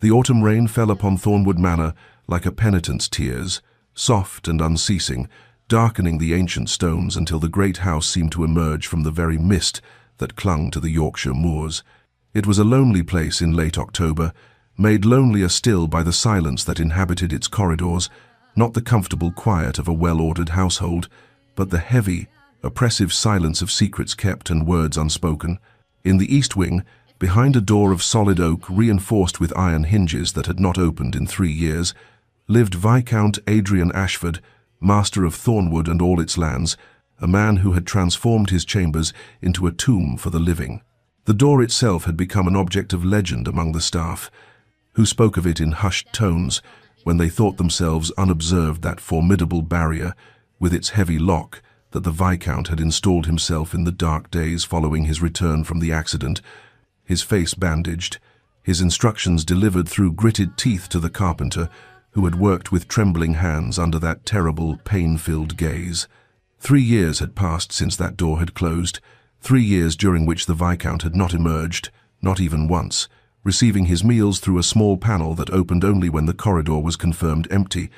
The autumn rain fell upon Thornwood Manor like a penitent's tears, soft and unceasing, darkening the ancient stones until the great house seemed to emerge from the very mist that clung to the Yorkshire moors. It was a lonely place in late October, made lonelier still by the silence that inhabited its corridors, not the comfortable quiet of a well-ordered household, but the heavy, oppressive silence of secrets kept and words unspoken. In the east wing, behind a door of solid oak reinforced with iron hinges that had not opened in 3 years, lived Viscount Adrian Ashford, master of Thornwood and all its lands, a man who had transformed his chambers into a tomb for the living. The door itself had become an object of legend among the staff, who spoke of it in hushed tones when they thought themselves unobserved that formidable barrier, with its heavy lock, that the Viscount had installed himself in the dark days following his return from the accident, his face bandaged, his instructions delivered through gritted teeth to the carpenter, who had worked with trembling hands under that terrible, pain-filled gaze. 3 years had passed since that door had closed, 3 years during which the Viscount had not emerged, not even once, receiving his meals through a small panel that opened only when the corridor was confirmed empty,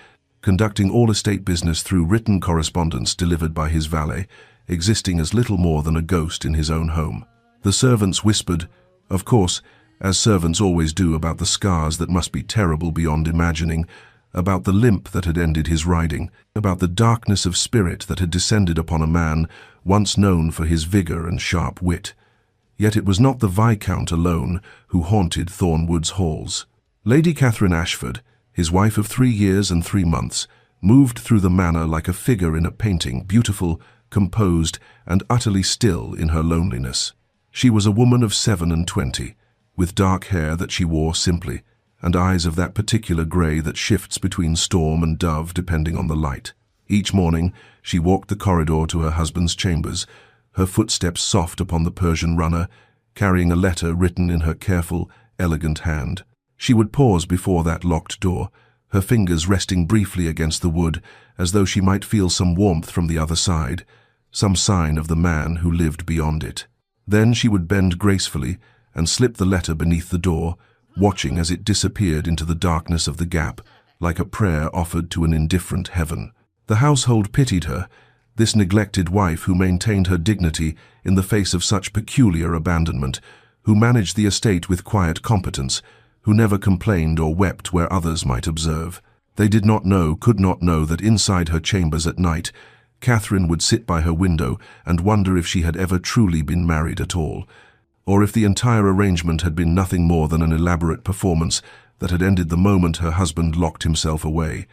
conducting all estate business through written correspondence delivered by his valet, existing as little more than a ghost in his own home. The servants whispered, of course, as servants always do, about the scars that must be terrible beyond imagining, about the limp that had ended his riding, about the darkness of spirit that had descended upon a man once known for his vigor and sharp wit. Yet it was not the Viscount alone who haunted Thornwood's halls. Lady Catherine Ashford, his wife of 3 years and 3 months, moved through the manor like a figure in a painting, beautiful, composed, and utterly still in her loneliness. She was a woman of 27, with dark hair that she wore simply, and eyes of that particular grey that shifts between storm and dove depending on the light. Each morning she walked the corridor to her husband's chambers, her footsteps soft upon the Persian runner, carrying a letter written in her careful, elegant hand. She would pause before that locked door, her fingers resting briefly against the wood, as though she might feel some warmth from the other side, some sign of the man who lived beyond it. Then she would bend gracefully and slip the letter beneath the door, watching as it disappeared into the darkness of the gap, like a prayer offered to an indifferent heaven. The household pitied her, this neglected wife who maintained her dignity in the face of such peculiar abandonment, who managed the estate with quiet competence, who never complained or wept where others might observe. They did not know, could not know, that inside her chambers at night, Catherine would sit by her window and wonder if she had ever truly been married at all, or if the entire arrangement had been nothing more than an elaborate performance that had ended the moment her husband locked himself away,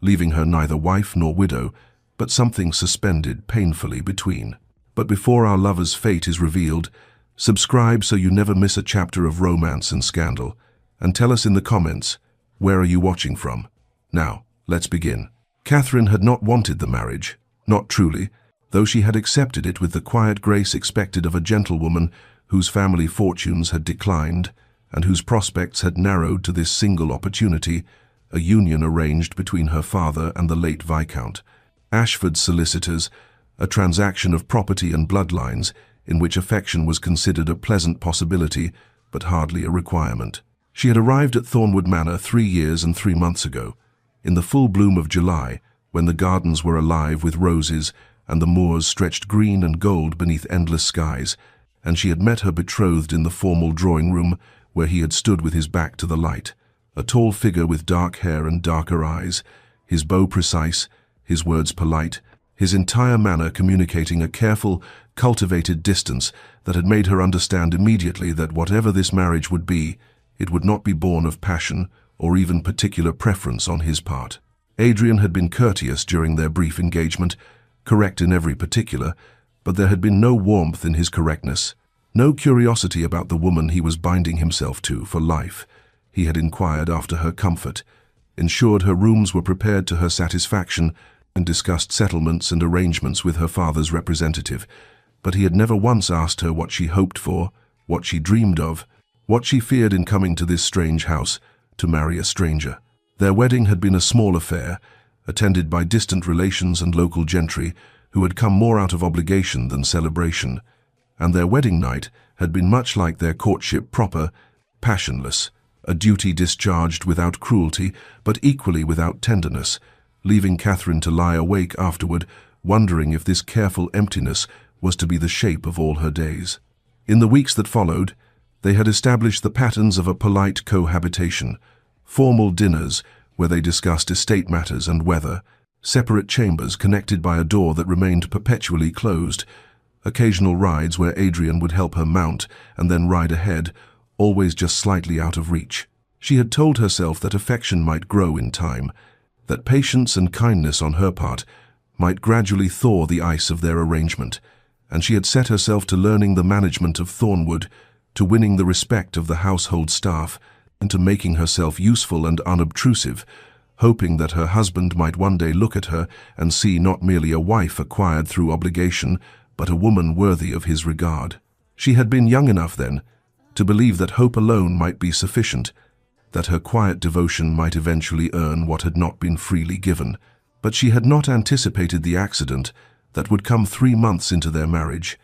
leaving her neither wife nor widow, but something suspended painfully between. But before our lover's fate is revealed, subscribe so you never miss a chapter of romance and scandal, and tell us in the comments, where are you watching from? Now, let's begin. Catherine had not wanted the marriage, not truly, though she had accepted it with the quiet grace expected of a gentlewoman whose family fortunes had declined and whose prospects had narrowed to this single opportunity, a union arranged between her father and the late Viscount Ashford's solicitors, a transaction of property and bloodlines in which affection was considered a pleasant possibility but hardly a requirement. She had arrived at Thornwood Manor 3 years and 3 months ago, in the full bloom of July, when the gardens were alive with roses and the moors stretched green and gold beneath endless skies, and she had met her betrothed in the formal drawing-room where he had stood with his back to the light, a tall figure with dark hair and darker eyes, his bow precise, his words polite, his entire manner communicating a careful, cultivated distance that had made her understand immediately that whatever this marriage would be, it would not be born of passion or even particular preference on his part. Adrian had been courteous during their brief engagement, correct in every particular, but there had been no warmth in his correctness, no curiosity about the woman he was binding himself to for life. He had inquired after her comfort, ensured her rooms were prepared to her satisfaction, and discussed settlements and arrangements with her father's representative, but he had never once asked her what she hoped for, what she dreamed of, what she feared in coming to this strange house to marry a stranger. Their wedding had been a small affair, attended by distant relations and local gentry who had come more out of obligation than celebration, and their wedding night had been much like their courtship proper, passionless, a duty discharged without cruelty, but equally without tenderness, leaving Catherine to lie awake afterward, wondering if this careful emptiness was to be the shape of all her days. In the weeks that followed, they had established the patterns of a polite cohabitation, formal dinners where they discussed estate matters and weather, separate chambers connected by a door that remained perpetually closed, occasional rides where Adrian would help her mount and then ride ahead, always just slightly out of reach. She had told herself that affection might grow in time, that patience and kindness on her part might gradually thaw the ice of their arrangement, and she had set herself to learning the management of Thornwood, to winning the respect of the household staff, and to making herself useful and unobtrusive, hoping that her husband might one day look at her and see not merely a wife acquired through obligation, but a woman worthy of his regard. She had been young enough then to believe that hope alone might be sufficient, that her quiet devotion might eventually earn what had not been freely given. But she had not anticipated the accident that would come 3 months into their marriage,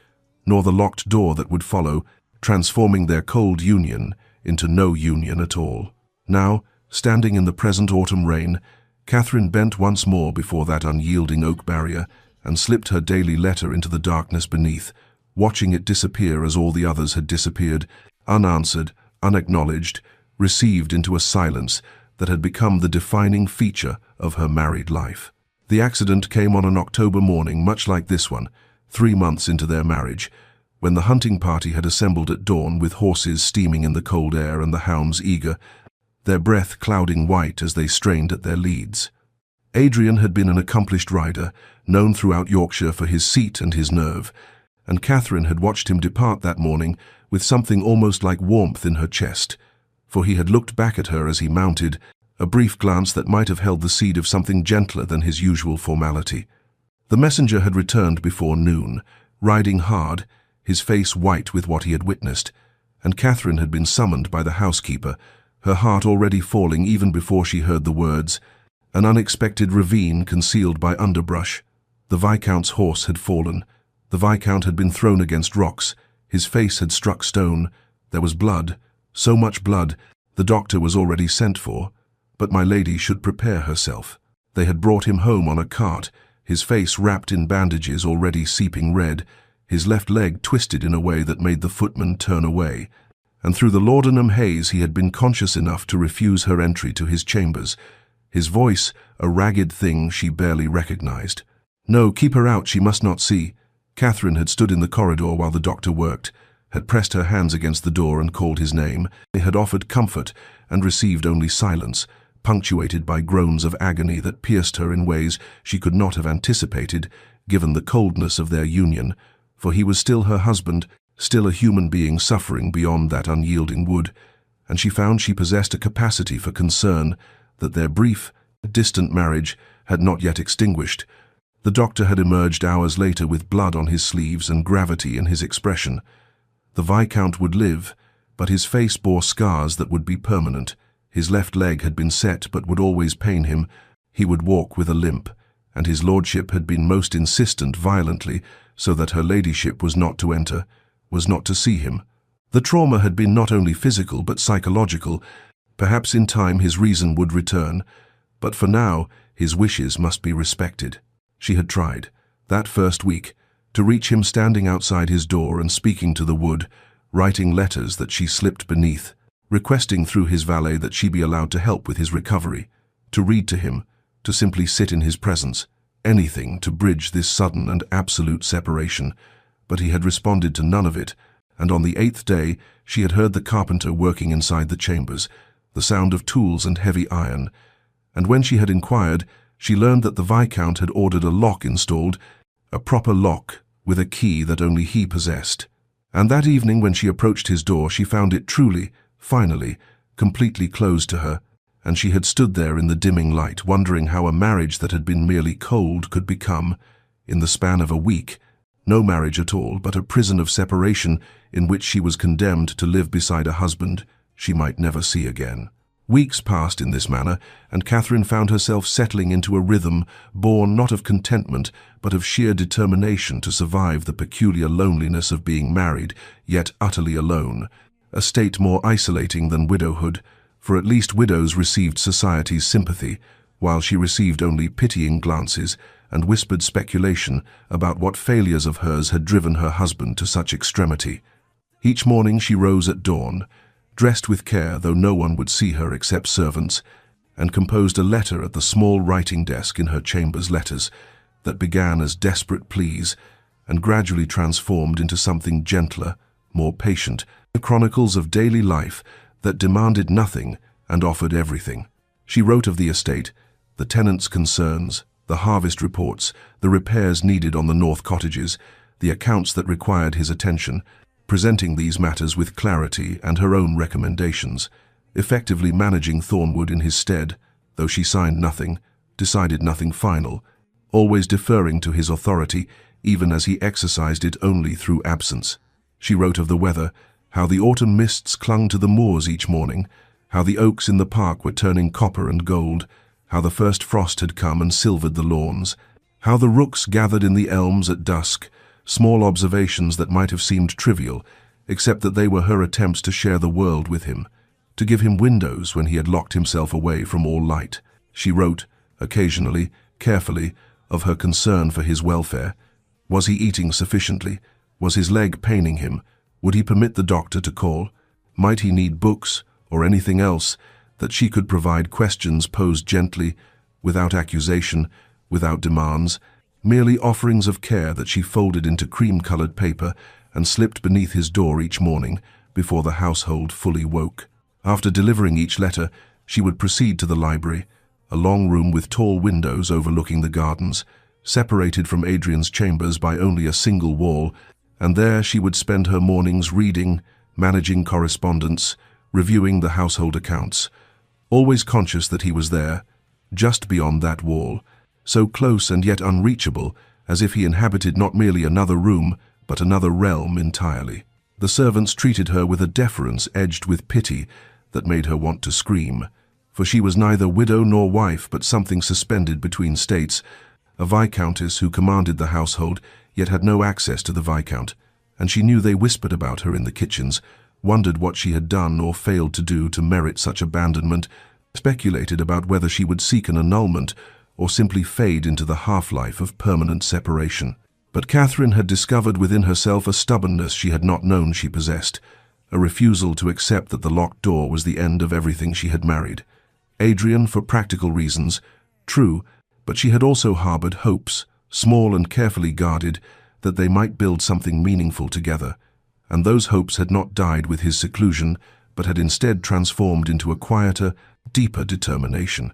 nor the locked door that would follow, transforming their cold union into no union at all. Now, standing in the present autumn rain, Catherine bent once more before that unyielding oak barrier and slipped her daily letter into the darkness beneath, watching it disappear as all the others had disappeared, unanswered, unacknowledged, received into a silence that had become the defining feature of her married life. The accident came on an October morning much like this one, 3 months into their marriage, when the hunting party had assembled at dawn with horses steaming in the cold air and the hounds eager, their breath clouding white as they strained at their leads. Adrian had been an accomplished rider, known throughout Yorkshire for his seat and his nerve, and Catherine had watched him depart that morning with something almost like warmth in her chest, for he had looked back at her as he mounted, a brief glance that might have held the seed of something gentler than his usual formality. The messenger had returned before noon, riding hard, his face white with what he had witnessed, and Catherine had been summoned by the housekeeper, her heart already falling even before she heard the words. An unexpected ravine concealed by underbrush. The Viscount's horse had fallen. The Viscount had been thrown against rocks. His face had struck stone. There was blood, so much blood. The doctor was already sent for, but my lady should prepare herself. They had brought him home on a cart, his face wrapped in bandages already seeping red, his left leg twisted in a way that made the footman turn away, and through the laudanum haze he had been conscious enough to refuse her entry to his chambers, his voice a ragged thing she barely recognized. No, keep her out, she must not see. Catherine had stood in the corridor while the doctor worked, had pressed her hands against the door and called his name. They had offered comfort and received only silence, punctuated by groans of agony that pierced her in ways she could not have anticipated, given the coldness of their union, for he was still her husband, still a human being suffering beyond that unyielding wood, and she found she possessed a capacity for concern that their brief, distant marriage had not yet extinguished. The doctor had emerged hours later with blood on his sleeves and gravity in his expression. The Viscount would live, but his face bore scars that would be permanent. His left leg had been set but would always pain him. He would walk with a limp, and his lordship had been most insistent violently, so that her ladyship was not to enter, was not to see him. The trauma had been not only physical but psychological. Perhaps in time his reason would return, but for now his wishes must be respected. She had tried, that first week, to reach him standing outside his door and speaking to the wood, writing letters that she slipped beneath, requesting through his valet that she be allowed to help with his recovery, to read to him, to simply sit in his presence, anything to bridge this sudden and absolute separation. But he had responded to none of it, and on the 8th day she had heard the carpenter working inside the chambers, the sound of tools and heavy iron, and when she had inquired, she learned that the Viscount had ordered a lock installed, a proper lock with a key that only he possessed. And that evening when she approached his door she found it truly, finally, completely closed to her, and she had stood there in the dimming light, wondering how a marriage that had been merely cold could become, in the span of a week, no marriage at all, but a prison of separation in which she was condemned to live beside a husband she might never see again. Weeks passed in this manner, and Catherine found herself settling into a rhythm born not of contentment, but of sheer determination to survive the peculiar loneliness of being married, yet utterly alone, a state more isolating than widowhood, for at least widows received society's sympathy, while she received only pitying glances and whispered speculation about what failures of hers had driven her husband to such extremity. Each morning she rose at dawn, dressed with care though no one would see her except servants, and composed a letter at the small writing desk in her chamber's letters that began as desperate pleas and gradually transformed into something gentler, more patient, the chronicles of daily life that demanded nothing and offered everything. She wrote of the estate, the tenants' concerns, the harvest reports, the repairs needed on the north cottages, the accounts that required his attention, presenting these matters with clarity and her own recommendations, effectively managing Thornwood in his stead, though she signed nothing, decided nothing final, always deferring to his authority even as he exercised it only through absence. She wrote of the weather, how the autumn mists clung to the moors each morning, how the oaks in the park were turning copper and gold, how the first frost had come and silvered the lawns, how the rooks gathered in the elms at dusk, small observations that might have seemed trivial, except that they were her attempts to share the world with him, to give him windows when he had locked himself away from all light. She wrote, occasionally, carefully, of her concern for his welfare. Was he eating sufficiently? Was his leg paining him? Would he permit the doctor to call? Might he need books or anything else that she could provide? Questions posed gently, without accusation, without demands, merely offerings of care that she folded into cream-colored paper and slipped beneath his door each morning before the household fully woke. After delivering each letter, she would proceed to the library, a long room with tall windows overlooking the gardens, separated from Adrian's chambers by only a single wall, and there she would spend her mornings reading, managing correspondence, reviewing the household accounts, always conscious that he was there, just beyond that wall, so close and yet unreachable, as if he inhabited not merely another room, but another realm entirely. The servants treated her with a deference edged with pity that made her want to scream, for she was neither widow nor wife, but something suspended between states, a viscountess who commanded the household, yet had no access to the viscount, and she knew they whispered about her in the kitchens, wondered what she had done or failed to do to merit such abandonment, speculated about whether she would seek an annulment or simply fade into the half-life of permanent separation. But Catherine had discovered within herself a stubbornness she had not known she possessed, a refusal to accept that the locked door was the end of everything she had married. Adrian, for practical reasons, true, but she had also harbored hopes, small and carefully guarded, that they might build something meaningful together, and those hopes had not died with his seclusion, but had instead transformed into a quieter, deeper determination.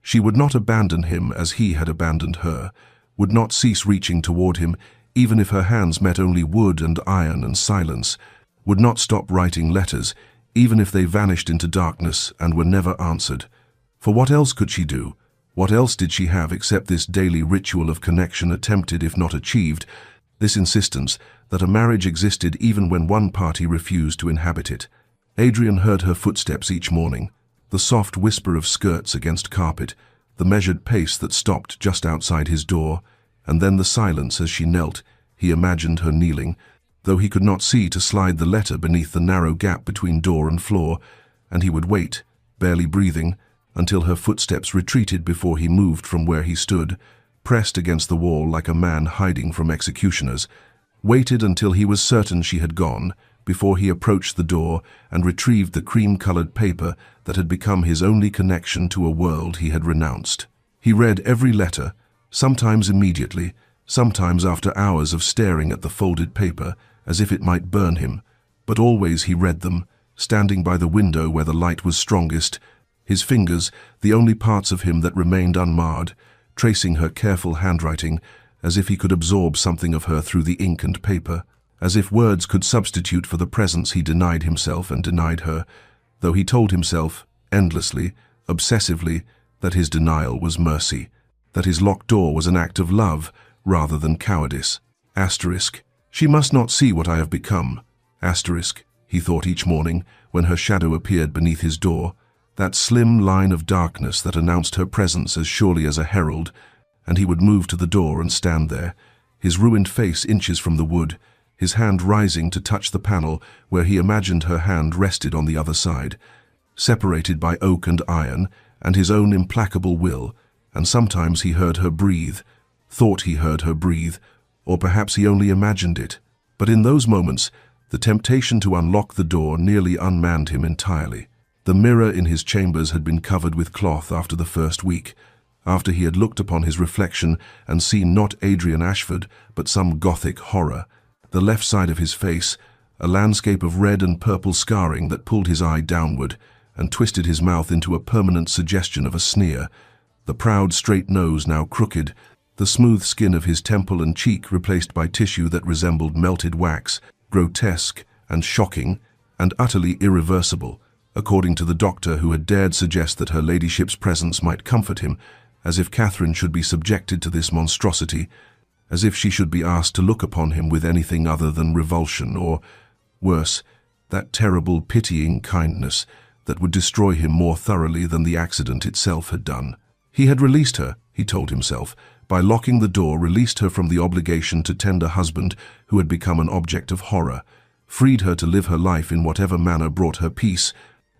She would not abandon him as he had abandoned her, would not cease reaching toward him, even if her hands met only wood and iron and silence, would not stop writing letters, even if they vanished into darkness and were never answered. For what else could she do? What else did she have except this daily ritual of connection attempted if not achieved, this insistence that a marriage existed even when one party refused to inhabit it? Adrian heard her footsteps each morning, the soft whisper of skirts against carpet, the measured pace that stopped just outside his door, and then the silence as she knelt. He imagined her kneeling, though he could not see to slide the letter beneath the narrow gap between door and floor, and he would wait, barely breathing, until her footsteps retreated before he moved from where he stood, pressed against the wall like a man hiding from executioners, waited until he was certain she had gone, before he approached the door and retrieved the cream-colored paper that had become his only connection to a world he had renounced. He read every letter, sometimes immediately, sometimes after hours of staring at the folded paper as if it might burn him, but always he read them, standing by the window where the light was strongest, his fingers, the only parts of him that remained unmarred, tracing her careful handwriting as if he could absorb something of her through the ink and paper, as if words could substitute for the presence he denied himself and denied her, though he told himself, endlessly, obsessively, that his denial was mercy, that his locked door was an act of love rather than cowardice. Asterisk. She must not see what I have become. Asterisk, he thought each morning when her shadow appeared beneath his door, that slim line of darkness that announced her presence as surely as a herald, and he would move to the door and stand there, his ruined face inches from the wood, his hand rising to touch the panel where he imagined her hand rested on the other side. separated by oak and iron, and his own implacable will, and sometimes he heard her breathe, thought he heard her breathe, or perhaps he only imagined it. But in those moments, the temptation to unlock the door nearly unmanned him entirely. The mirror in his chambers had been covered with cloth after the first week, after he had looked upon his reflection and seen not Adrian Ashford, but some gothic horror. The left side of his face, a landscape of red and purple scarring that pulled his eye downward and twisted his mouth into a permanent suggestion of a sneer. The proud straight nose now crooked, the smooth skin of his temple and cheek replaced by tissue that resembled melted wax, grotesque and shocking and utterly irreversible, according to the doctor who had dared suggest that her ladyship's presence might comfort him, as if Catherine should be subjected to this monstrosity, as if she should be asked to look upon him with anything other than revulsion or, worse, that terrible pitying kindness that would destroy him more thoroughly than the accident itself had done. He had released her, he told himself, by locking the door, released her from the obligation to tend a husband who had become an object of horror, freed her to live her life in whatever manner brought her peace,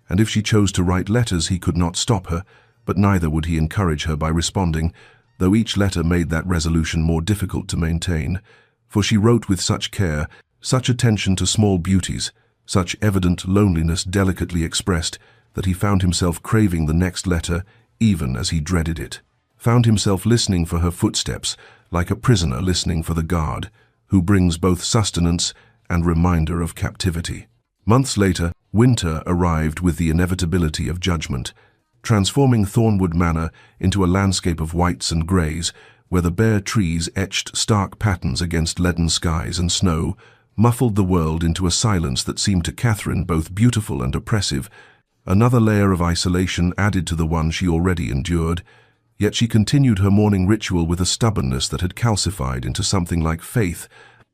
and if she chose to write letters he could not stop her, but neither would he encourage her by responding, though each letter made that resolution more difficult to maintain, for she wrote with such care, such attention to small beauties, such evident loneliness delicately expressed, that he found himself craving the next letter even as he dreaded it, found himself listening for her footsteps, like a prisoner listening for the guard, who brings both sustenance and reminder of captivity. Months later, winter arrived with the inevitability of judgment, transforming Thornwood Manor into a landscape of whites and greys, where the bare trees etched stark patterns against leaden skies and snow, muffled the world into a silence that seemed to Catherine both beautiful and oppressive. Another layer of isolation added to the one she already endured, yet she continued her morning ritual with a stubbornness that had calcified into something like faith,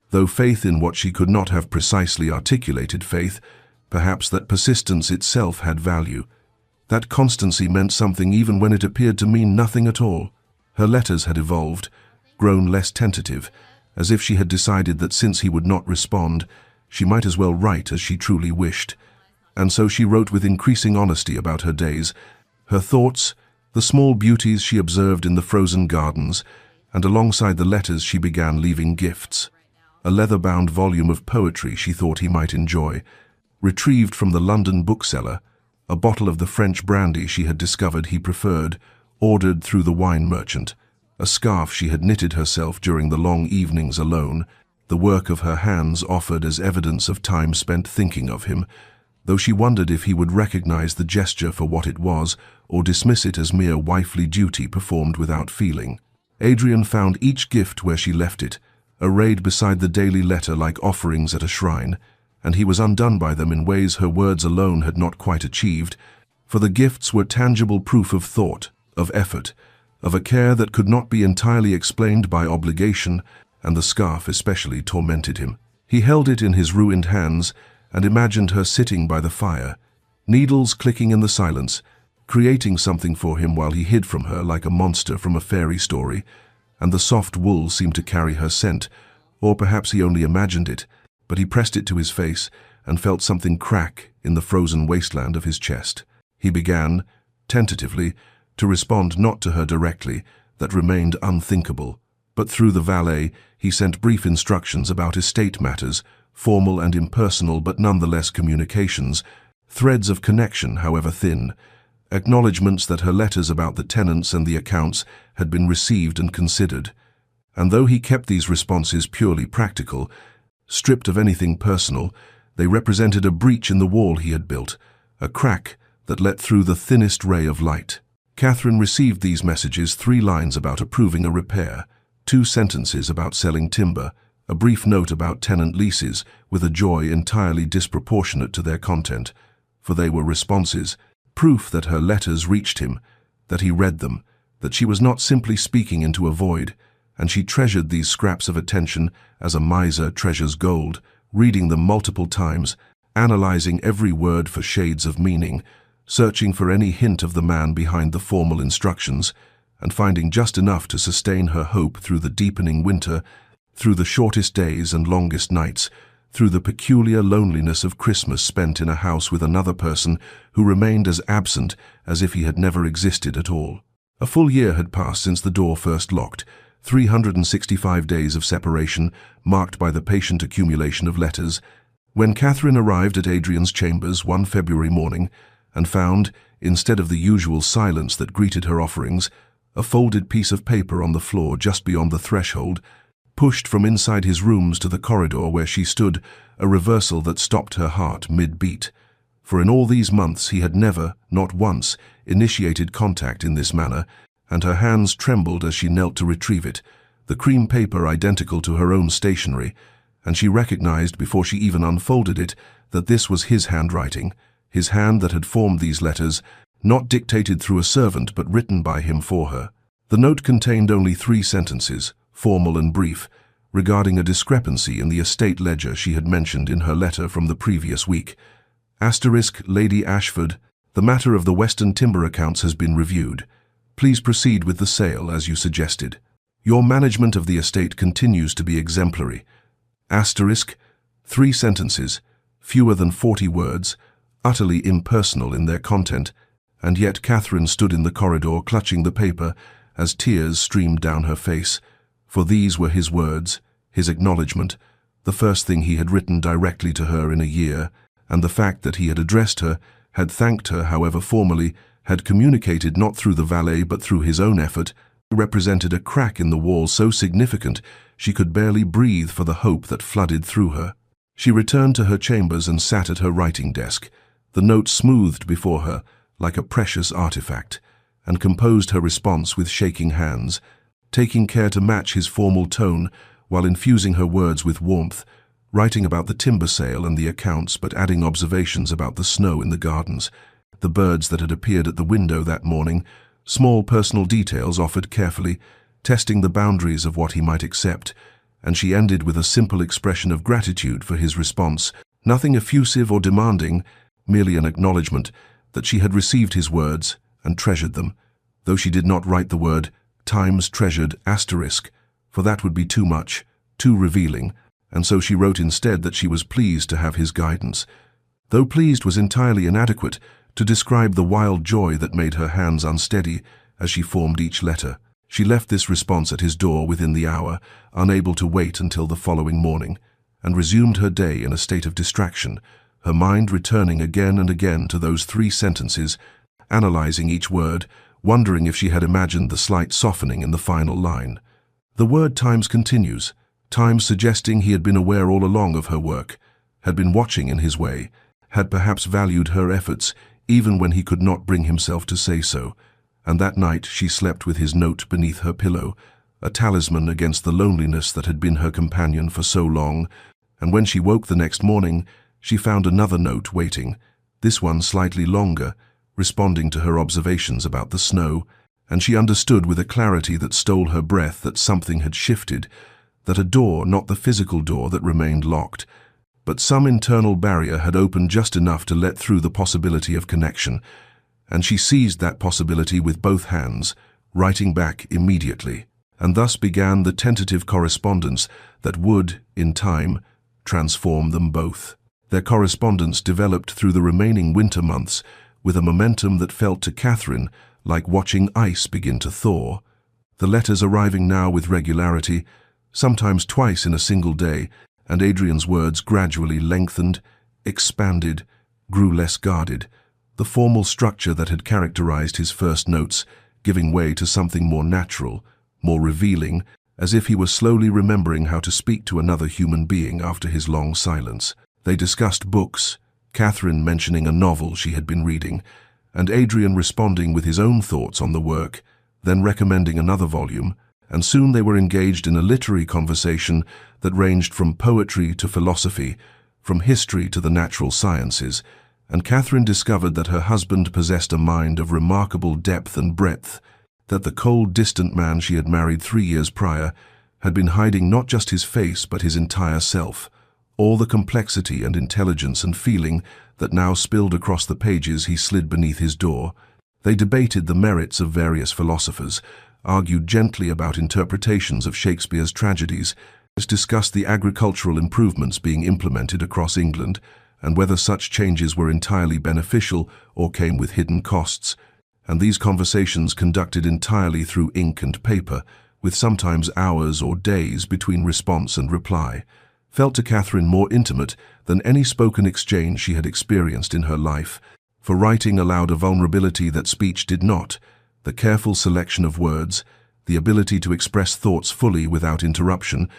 though faith in what she could not have precisely articulated faith, perhaps that persistence itself had value. That constancy meant something even when it appeared to mean nothing at all. Her letters had evolved, grown less tentative, as if she had decided that since he would not respond, she might as well write as she truly wished. And so she wrote with increasing honesty about her days, her thoughts, the small beauties she observed in the frozen gardens, and alongside the letters she began leaving gifts. A leather-bound volume of poetry she thought he might enjoy, retrieved from the London bookseller, a bottle of the French brandy she had discovered he preferred, ordered through the wine merchant, a scarf she had knitted herself during the long evenings alone, the work of her hands offered as evidence of time spent thinking of him, though she wondered if he would recognize the gesture for what it was or dismiss it as mere wifely duty performed without feeling. Adrian found each gift where she left it, arrayed beside the daily letter like offerings at a shrine, and he was undone by them in ways her words alone had not quite achieved, for the gifts were tangible proof of thought, of effort, of a care that could not be entirely explained by obligation, and the scarf especially tormented him. He held it in his ruined hands and imagined her sitting by the fire, needles clicking in the silence, creating something for him while he hid from her like a monster from a fairy story, and the soft wool seemed to carry her scent, or perhaps he only imagined it, but he pressed it to his face and felt something crack in the frozen wasteland of his chest. He began, tentatively, to respond not to her directly, that remained unthinkable, but through the valet he sent brief instructions about estate matters, formal and impersonal but nonetheless communications, threads of connection however thin, acknowledgements that her letters about the tenants and the accounts had been received and considered. And though he kept these responses purely practical, stripped of anything personal, they represented a breach in the wall he had built, a crack that let through the thinnest ray of light. Catherine received these messages: 3 lines about approving a repair, 2 sentences about selling timber, a brief note about tenant leases, with a joy entirely disproportionate to their content, for they were responses, proof that her letters reached him, that he read them, that she was not simply speaking into a void, and she treasured these scraps of attention as a miser treasures gold, reading them multiple times, analyzing every word for shades of meaning, searching for any hint of the man behind the formal instructions, and finding just enough to sustain her hope through the deepening winter, through the shortest days and longest nights, through the peculiar loneliness of Christmas spent in a house with another person who remained as absent as if he had never existed at all. A full year had passed since the door first locked, 365 days of separation marked by the patient accumulation of letters, when Catherine arrived at Adrian's chambers one February morning and found, instead of the usual silence that greeted her offerings, a folded piece of paper on the floor just beyond the threshold, pushed from inside his rooms to the corridor where she stood, a reversal that stopped her heart mid-beat. For in all these months he had never, not once, initiated contact in this manner, and her hands trembled as she knelt to retrieve it, the cream paper identical to her own stationery, and she recognized before she even unfolded it that this was his handwriting, his hand that had formed these letters, not dictated through a servant but written by him for her. The note contained only 3 sentences, formal and brief, regarding a discrepancy in the estate ledger she had mentioned in her letter from the previous week. * Lady Ashford, the matter of the Western timber accounts has been reviewed. Please proceed with the sale as you suggested. Your management of the estate continues to be exemplary. * 3 sentences, fewer than 40 words, utterly impersonal in their content, and yet Catherine stood in the corridor clutching the paper as tears streamed down her face, for these were his words, his acknowledgement, the first thing he had written directly to her in a year, and the fact that he had addressed her, had thanked her however formally, had communicated not through the valet but through his own effort, represented a crack in the wall so significant she could barely breathe for the hope that flooded through her. She returned to her chambers and sat at her writing desk, the note smoothed before her like a precious artifact, and composed her response with shaking hands, taking care to match his formal tone while infusing her words with warmth, writing about the timber sale and the accounts but adding observations about the snow in the gardens, the birds that had appeared at the window that morning, small personal details offered carefully, testing the boundaries of what he might accept, and she ended with a simple expression of gratitude for his response, nothing effusive or demanding, merely an acknowledgement that she had received his words and treasured them, though she did not write the word Times treasured *, for that would be too much, too revealing, and so she wrote instead that she was pleased to have his guidance, though pleased was entirely inadequate to describe the wild joy that made her hands unsteady as she formed each letter. She left this response at his door within the hour, unable to wait until the following morning, and resumed her day in a state of distraction, her mind returning again and again to those 3 sentences, analyzing each word, wondering if she had imagined the slight softening in the final line. The word Times continues, Times suggesting he had been aware all along of her work, had been watching in his way, had perhaps valued her efforts even when he could not bring himself to say so, and that night she slept with his note beneath her pillow, a talisman against the loneliness that had been her companion for so long, and when she woke the next morning, she found another note waiting, this one slightly longer, responding to her observations about the snow, and she understood with a clarity that stole her breath that something had shifted, that a door, not the physical door that remained locked, but some internal barrier had opened just enough to let through the possibility of connection, and she seized that possibility with both hands, writing back immediately, and thus began the tentative correspondence that would, in time, transform them both. Their correspondence developed through the remaining winter months with a momentum that felt to Catherine like watching ice begin to thaw, the letters arriving now with regularity, sometimes twice in a single day, and Adrian's words gradually lengthened, expanded, grew less guarded, the formal structure that had characterized his first notes giving way to something more natural, more revealing, as if he was slowly remembering how to speak to another human being after his long silence. They discussed books, Catherine mentioning a novel she had been reading, and Adrian responding with his own thoughts on the work, then recommending another volume, and soon they were engaged in a literary conversation that ranged from poetry to philosophy, from history to the natural sciences, and Catherine discovered that her husband possessed a mind of remarkable depth and breadth, that the cold, distant man she had married 3 years prior had been hiding not just his face but his entire self, all the complexity and intelligence and feeling that now spilled across the pages he slid beneath his door. They debated the merits of various philosophers, argued gently about interpretations of Shakespeare's tragedies, discussed the agricultural improvements being implemented across England and whether such changes were entirely beneficial or came with hidden costs, and these conversations conducted entirely through ink and paper, with sometimes hours or days between response and reply, felt to Catherine more intimate than any spoken exchange she had experienced in her life, for writing allowed a vulnerability that speech did not, the careful selection of words, the ability to express thoughts fully without interruption,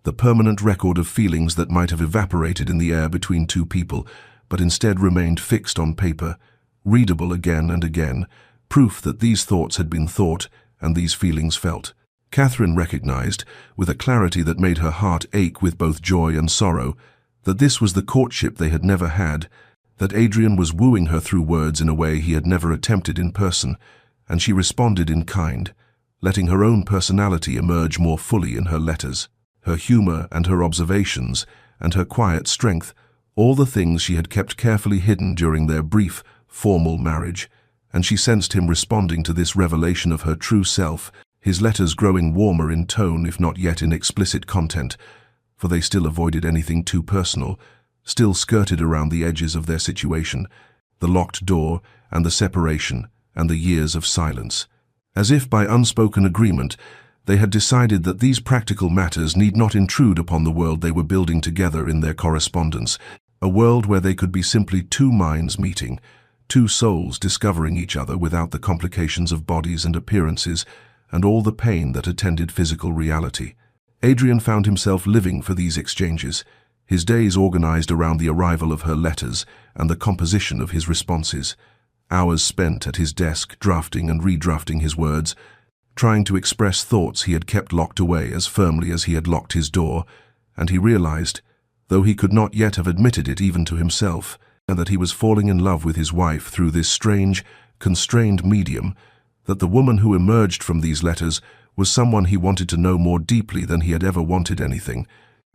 the permanent record of feelings that might have evaporated in the air between two people, but instead remained fixed on paper, readable again and again, proof that these thoughts had been thought and these feelings felt. Catherine recognized, with a clarity that made her heart ache with both joy and sorrow, that this was the courtship they had never had, that Adrian was wooing her through words in a way he had never attempted in person, and she responded in kind, letting her own personality emerge more fully in her letters. Her humor and her observations, and her quiet strength, all the things she had kept carefully hidden during their brief, formal marriage, and she sensed him responding to this revelation of her true self, his letters growing warmer in tone if not yet in explicit content, for they still avoided anything too personal, still skirted around the edges of their situation, the locked door and the separation and the years of silence. As if by unspoken agreement, they had decided that these practical matters need not intrude upon the world they were building together in their correspondence, a world where they could be simply two minds meeting, two souls discovering each other without the complications of bodies and appearances and all the pain that attended physical reality. Adrian found himself living for these exchanges, his days organized around the arrival of her letters and the composition of his responses, hours spent at his desk drafting and redrafting his words, trying to express thoughts he had kept locked away as firmly as he had locked his door, and he realized, though he could not yet have admitted it even to himself, that he was falling in love with his wife through this strange, constrained medium, that the woman who emerged from these letters was someone he wanted to know more deeply than he had ever wanted anything,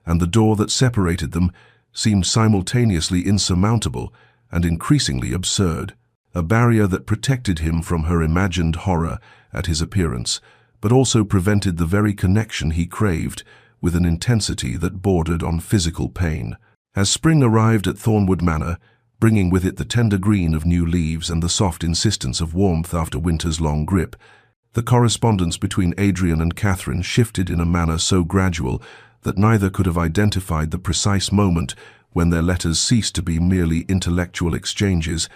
and the door that separated them seemed simultaneously insurmountable and increasingly absurd, a barrier that protected him from her imagined horror at his appearance, but also prevented the very connection he craved with an intensity that bordered on physical pain. As spring arrived at Thornwood Manor, bringing with it the tender green of new leaves and the soft insistence of warmth after winter's long grip, the correspondence between Adrian and Catherine shifted in a manner so gradual that neither could have identified the precise moment when their letters ceased to be merely intellectual exchanges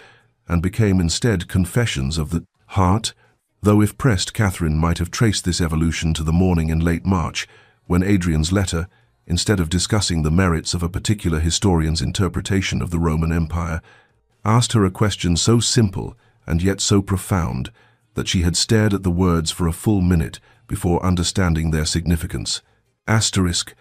and became instead confessions of the heart, though if pressed Catherine might have traced this evolution to the morning in late March, when Adrian's letter, instead of discussing the merits of a particular historian's interpretation of the Roman Empire, asked her a question so simple and yet so profound that she had stared at the words for a full minute before understanding their significance. Asterisk,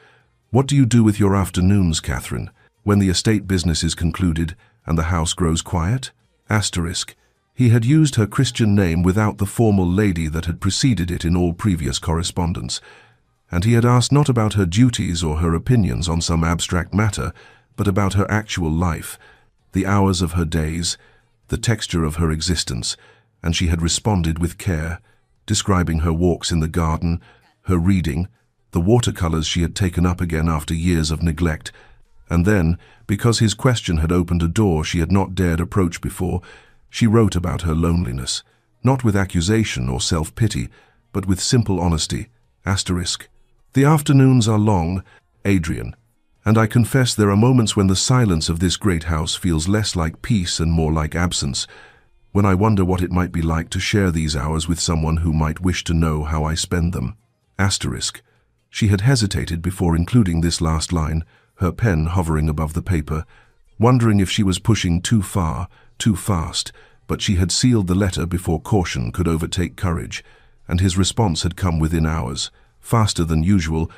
what do you do with your afternoons, Catherine, when the estate business is concluded and the house grows quiet? Asterisk, he had used her Christian name without the formal lady that had preceded it in all previous correspondence, and he had asked not about her duties or her opinions on some abstract matter, but about her actual life, the hours of her days, the texture of her existence, and she had responded with care, describing her walks in the garden, her reading, the watercolors she had taken up again after years of neglect, and then, because his question had opened a door she had not dared approach before, she wrote about her loneliness, not with accusation or self-pity, but with simple honesty. Asterisk, the afternoons are long, Adrian, and I confess there are moments when the silence of this great house feels less like peace and more like absence, when I wonder what it might be like to share these hours with someone who might wish to know how I spend them. Asterisk, she had hesitated before including this last line, her pen hovering above the paper, wondering if she was pushing too far, too fast, but she had sealed the letter before caution could overtake courage, and his response had come within hours, faster than usual,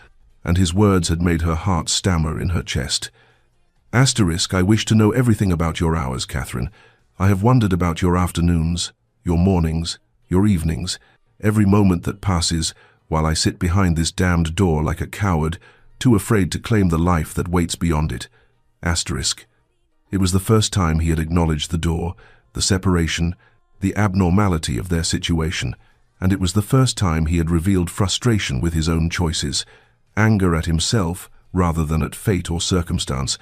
and his words had made her heart stammer in her chest. Asterisk, I wish to know everything about your hours, Catherine. I have wondered about your afternoons, your mornings, your evenings, every moment that passes while I sit behind this damned door like a coward, too afraid to claim the life that waits beyond it. Asterisk. It was the first time he had acknowledged the door, the separation, the abnormality of their situation, and it was the first time he had revealed frustration with his own choices, anger at himself rather than at fate or circumstance,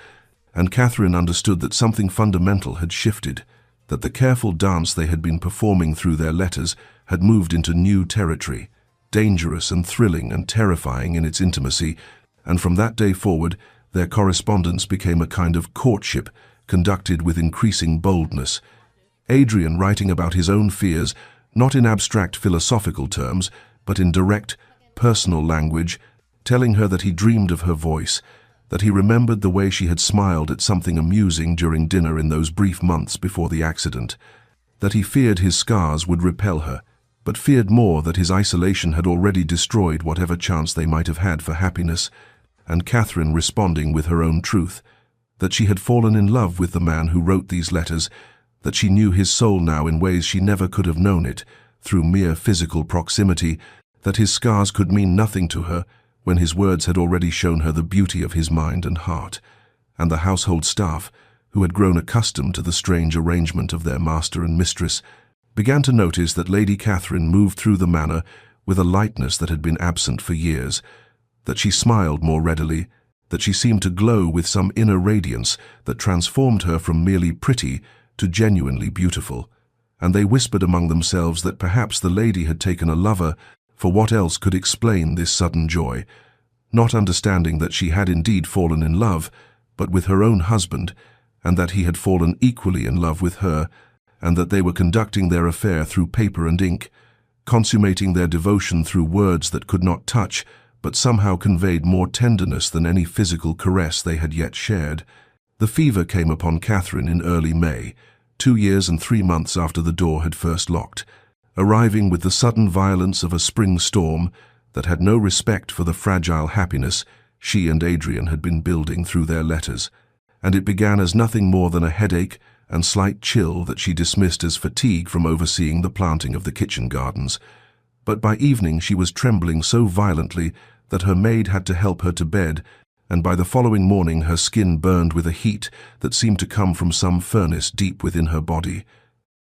and Catherine understood that something fundamental had shifted, that the careful dance they had been performing through their letters had moved into new territory, dangerous and thrilling and terrifying in its intimacy, and from that day forward their correspondence became a kind of courtship conducted with increasing boldness. Adrian writing about his own fears, not in abstract philosophical terms, but in direct, personal language, telling her that he dreamed of her voice, that he remembered the way she had smiled at something amusing during dinner in those brief months before the accident, that he feared his scars would repel her, but feared more that his isolation had already destroyed whatever chance they might have had for happiness, and Catherine responding with her own truth, that she had fallen in love with the man who wrote these letters, that she knew his soul now in ways she never could have known it, through mere physical proximity, that his scars could mean nothing to her, when his words had already shown her the beauty of his mind and heart, and the household staff, who had grown accustomed to the strange arrangement of their master and mistress, began to notice that Lady Catherine moved through the manor with a lightness that had been absent for years, that she smiled more readily, that she seemed to glow with some inner radiance that transformed her from merely pretty to genuinely beautiful, and they whispered among themselves that perhaps the lady had taken a lover, for what else could explain this sudden joy, not understanding that she had indeed fallen in love, but with her own husband, and that he had fallen equally in love with her, and that they were conducting their affair through paper and ink, consummating their devotion through words that could not touch, but somehow conveyed more tenderness than any physical caress they had yet shared. The fever came upon Catherine in early May, 2 years and 3 months after the door had first locked, arriving with the sudden violence of a spring storm that had no respect for the fragile happiness she and Adrian had been building through their letters, and it began as nothing more than a headache and slight chill that she dismissed as fatigue from overseeing the planting of the kitchen gardens. But by evening she was trembling so violently that her maid had to help her to bed, and by the following morning her skin burned with a heat that seemed to come from some furnace deep within her body,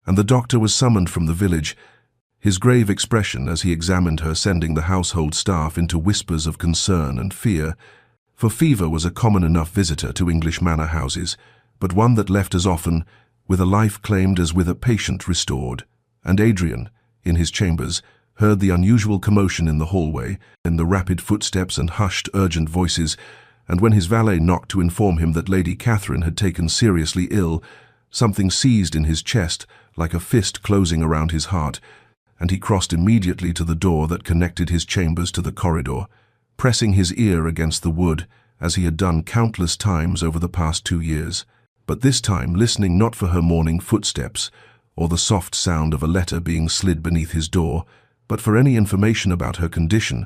and the doctor was summoned from the village, his grave expression as he examined her sending the household staff into whispers of concern and fear, for fever was a common enough visitor to English manor houses, but one that left as often, with a life claimed as with a patient restored, and Adrian, in his chambers, heard the unusual commotion in the hallway, and the rapid footsteps and hushed, urgent voices, and when his valet knocked to inform him that Lady Catherine had taken seriously ill, something seized in his chest like a fist closing around his heart, and he crossed immediately to the door that connected his chambers to the corridor, pressing his ear against the wood, as he had done countless times over the past 2 years, but this time listening not for her morning footsteps, or the soft sound of a letter being slid beneath his door, but for any information about her condition,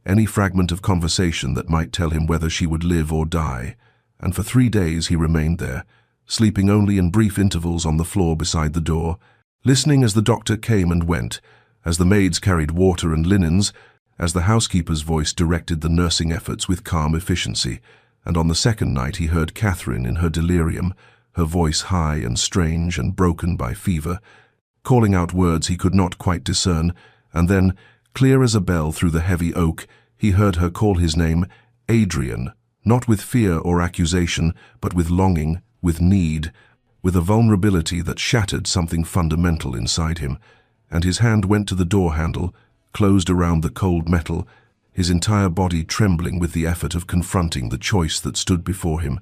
any fragment of conversation that might tell him whether she would live or die, and for 3 days he remained there, sleeping only in brief intervals on the floor beside the door, listening as the doctor came and went, as the maids carried water and linens, as the housekeeper's voice directed the nursing efforts with calm efficiency, and on the second night he heard Catherine in her delirium, her voice high and strange and broken by fever, calling out words he could not quite discern, and then, clear as a bell through the heavy oak, he heard her call his name Adrian, not with fear or accusation, but with longing, with need, with a vulnerability that shattered something fundamental inside him, and his hand went to the door handle, closed around the cold metal, his entire body trembling with the effort of confronting the choice that stood before him,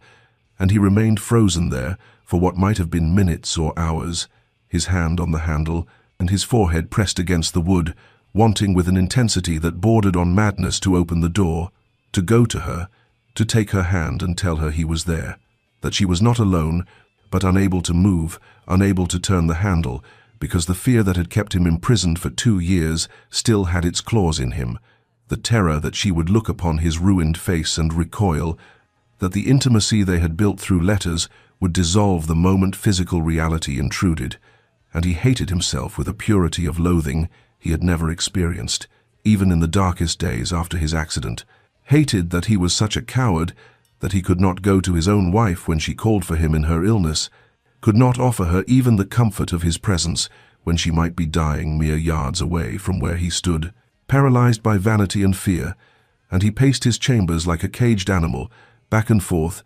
and he remained frozen there for what might have been minutes or hours, his hand on the handle and his forehead pressed against the wood, wanting with an intensity that bordered on madness to open the door, to go to her, to take her hand and tell her he was there, that she was not alone, but unable to move, unable to turn the handle, because the fear that had kept him imprisoned for 2 years still had its claws in him, the terror that she would look upon his ruined face and recoil, that the intimacy they had built through letters would dissolve the moment physical reality intruded, and he hated himself with a purity of loathing he had never experienced, even in the darkest days after his accident, hated that he was such a coward that he could not go to his own wife when she called for him in her illness, could not offer her even the comfort of his presence when she might be dying mere yards away from where he stood, paralyzed by vanity and fear, and he paced his chambers like a caged animal, back and forth,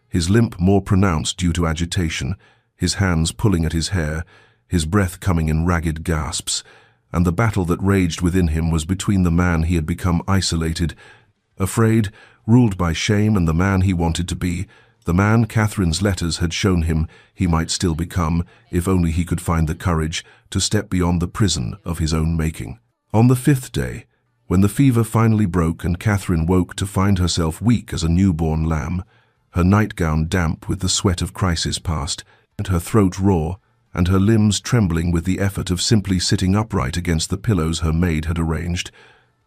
his limp more pronounced due to agitation, his hands pulling at his hair, his breath coming in ragged gasps, and the battle that raged within him was between the man he had become isolated, afraid, ruled by shame, and the man he wanted to be, the man Catherine's letters had shown him he might still become, if only he could find the courage to step beyond the prison of his own making. On the 5th day, when the fever finally broke and Catherine woke to find herself weak as a newborn lamb, her nightgown damp with the sweat of crisis past, and her throat raw, and her limbs trembling with the effort of simply sitting upright against the pillows her maid had arranged,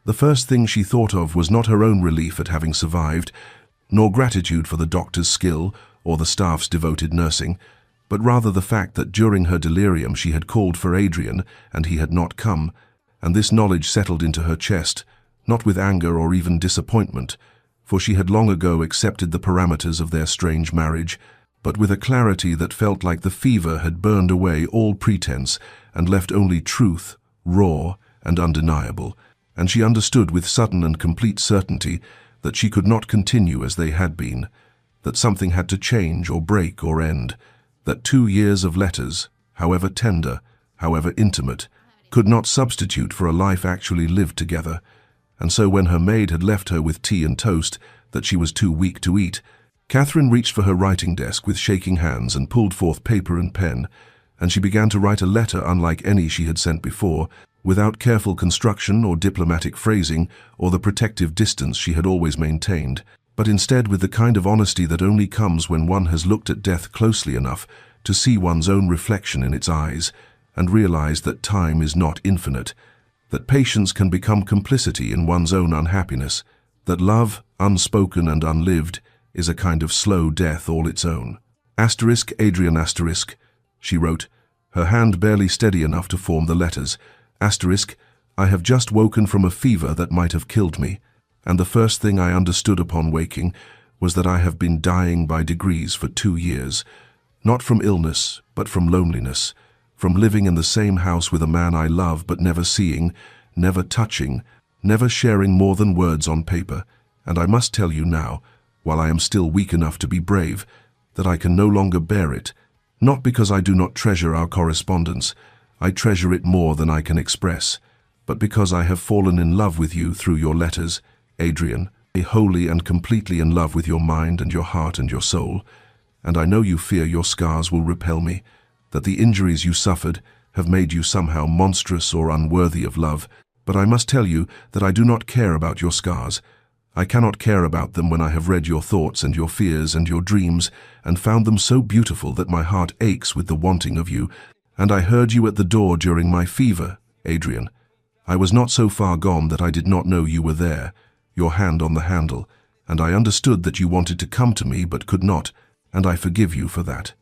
the first thing she thought of was not her own relief at having survived, nor gratitude for the doctor's skill or the staff's devoted nursing, but rather the fact that during her delirium she had called for Adrian and he had not come, and this knowledge settled into her chest, not with anger or even disappointment, for she had long ago accepted the parameters of their strange marriage, but with a clarity that felt like the fever had burned away all pretense and left only truth, raw and undeniable, and she understood with sudden and complete certainty that she could not continue as they had been, that something had to change or break or end, that 2 years of letters, however tender, however intimate, could not substitute for a life actually lived together. And so when her maid had left her with tea and toast that she was too weak to eat, Catherine reached for her writing desk with shaking hands and pulled forth paper and pen, and she began to write a letter unlike any she had sent before, without careful construction or diplomatic phrasing or the protective distance she had always maintained, but instead with the kind of honesty that only comes when one has looked at death closely enough to see one's own reflection in its eyes and realize that time is not infinite, that patience can become complicity in one's own unhappiness, that love, unspoken and unlived, is a kind of slow death all its own. Asterisk, Adrian asterisk, she wrote, her hand barely steady enough to form the letters. Asterisk, I have just woken from a fever that might have killed me, and the first thing I understood upon waking was that I have been dying by degrees for 2 years, not from illness, but from loneliness, from living in the same house with a man I love but never seeing, never touching, never sharing more than words on paper, and I must tell you now, while I am still weak enough to be brave, that I can no longer bear it, not because I do not treasure our correspondence, I treasure it more than I can express, but because I have fallen in love with you through your letters, Adrian, wholly and completely in love with your mind and your heart and your soul, and I know you fear your scars will repel me, that the injuries you suffered have made you somehow monstrous or unworthy of love, but I must tell you that I do not care about your scars. I cannot care about them when I have read your thoughts and your fears and your dreams and found them so beautiful that my heart aches with the wanting of you, and I heard you at the door during my fever, Adrian. I was not so far gone that I did not know you were there, your hand on the handle, and I understood that you wanted to come to me but could not, and I forgive you for that.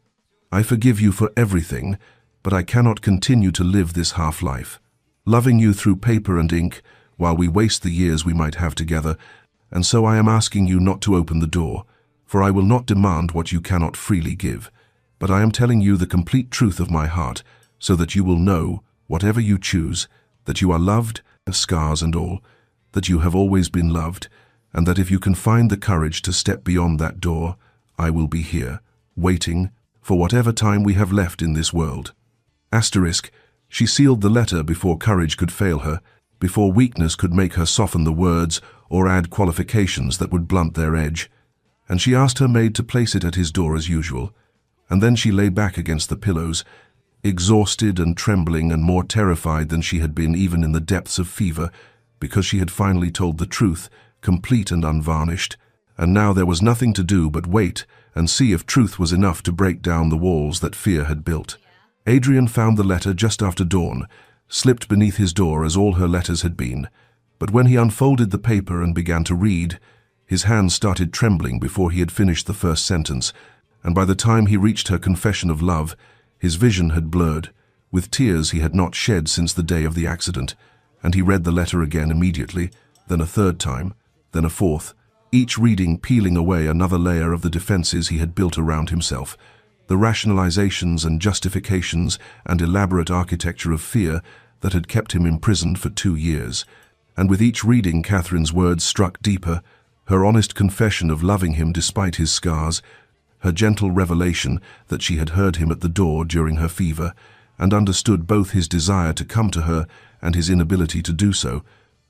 I forgive you for everything, but I cannot continue to live this half-life, loving you through paper and ink while we waste the years we might have together, and so I am asking you not to open the door, for I will not demand what you cannot freely give, but I am telling you the complete truth of my heart, so that you will know, whatever you choose, that you are loved, scars and all, that you have always been loved, and that if you can find the courage to step beyond that door, I will be here, waiting, for whatever time we have left in this world. Asterisk, she sealed the letter before courage could fail her, before weakness could make her soften the words or add qualifications that would blunt their edge, and she asked her maid to place it at his door as usual, and then she lay back against the pillows, exhausted and trembling and more terrified than she had been even in the depths of fever, because she had finally told the truth, complete and unvarnished, and now there was nothing to do but wait and see if truth was enough to break down the walls that fear had built. Adrian found the letter just after dawn, slipped beneath his door as all her letters had been, but when he unfolded the paper and began to read, his hands started trembling before he had finished the first sentence, and by the time he reached her confession of love, his vision had blurred, with tears he had not shed since the day of the accident, and he read the letter again immediately, then a third time, then a fourth, each reading peeling away another layer of the defenses he had built around himself, the rationalizations and justifications and elaborate architecture of fear that had kept him imprisoned for 2 years. And with each reading, Catherine's words struck deeper, her honest confession of loving him despite his scars, her gentle revelation that she had heard him at the door during her fever, and understood both his desire to come to her and his inability to do so,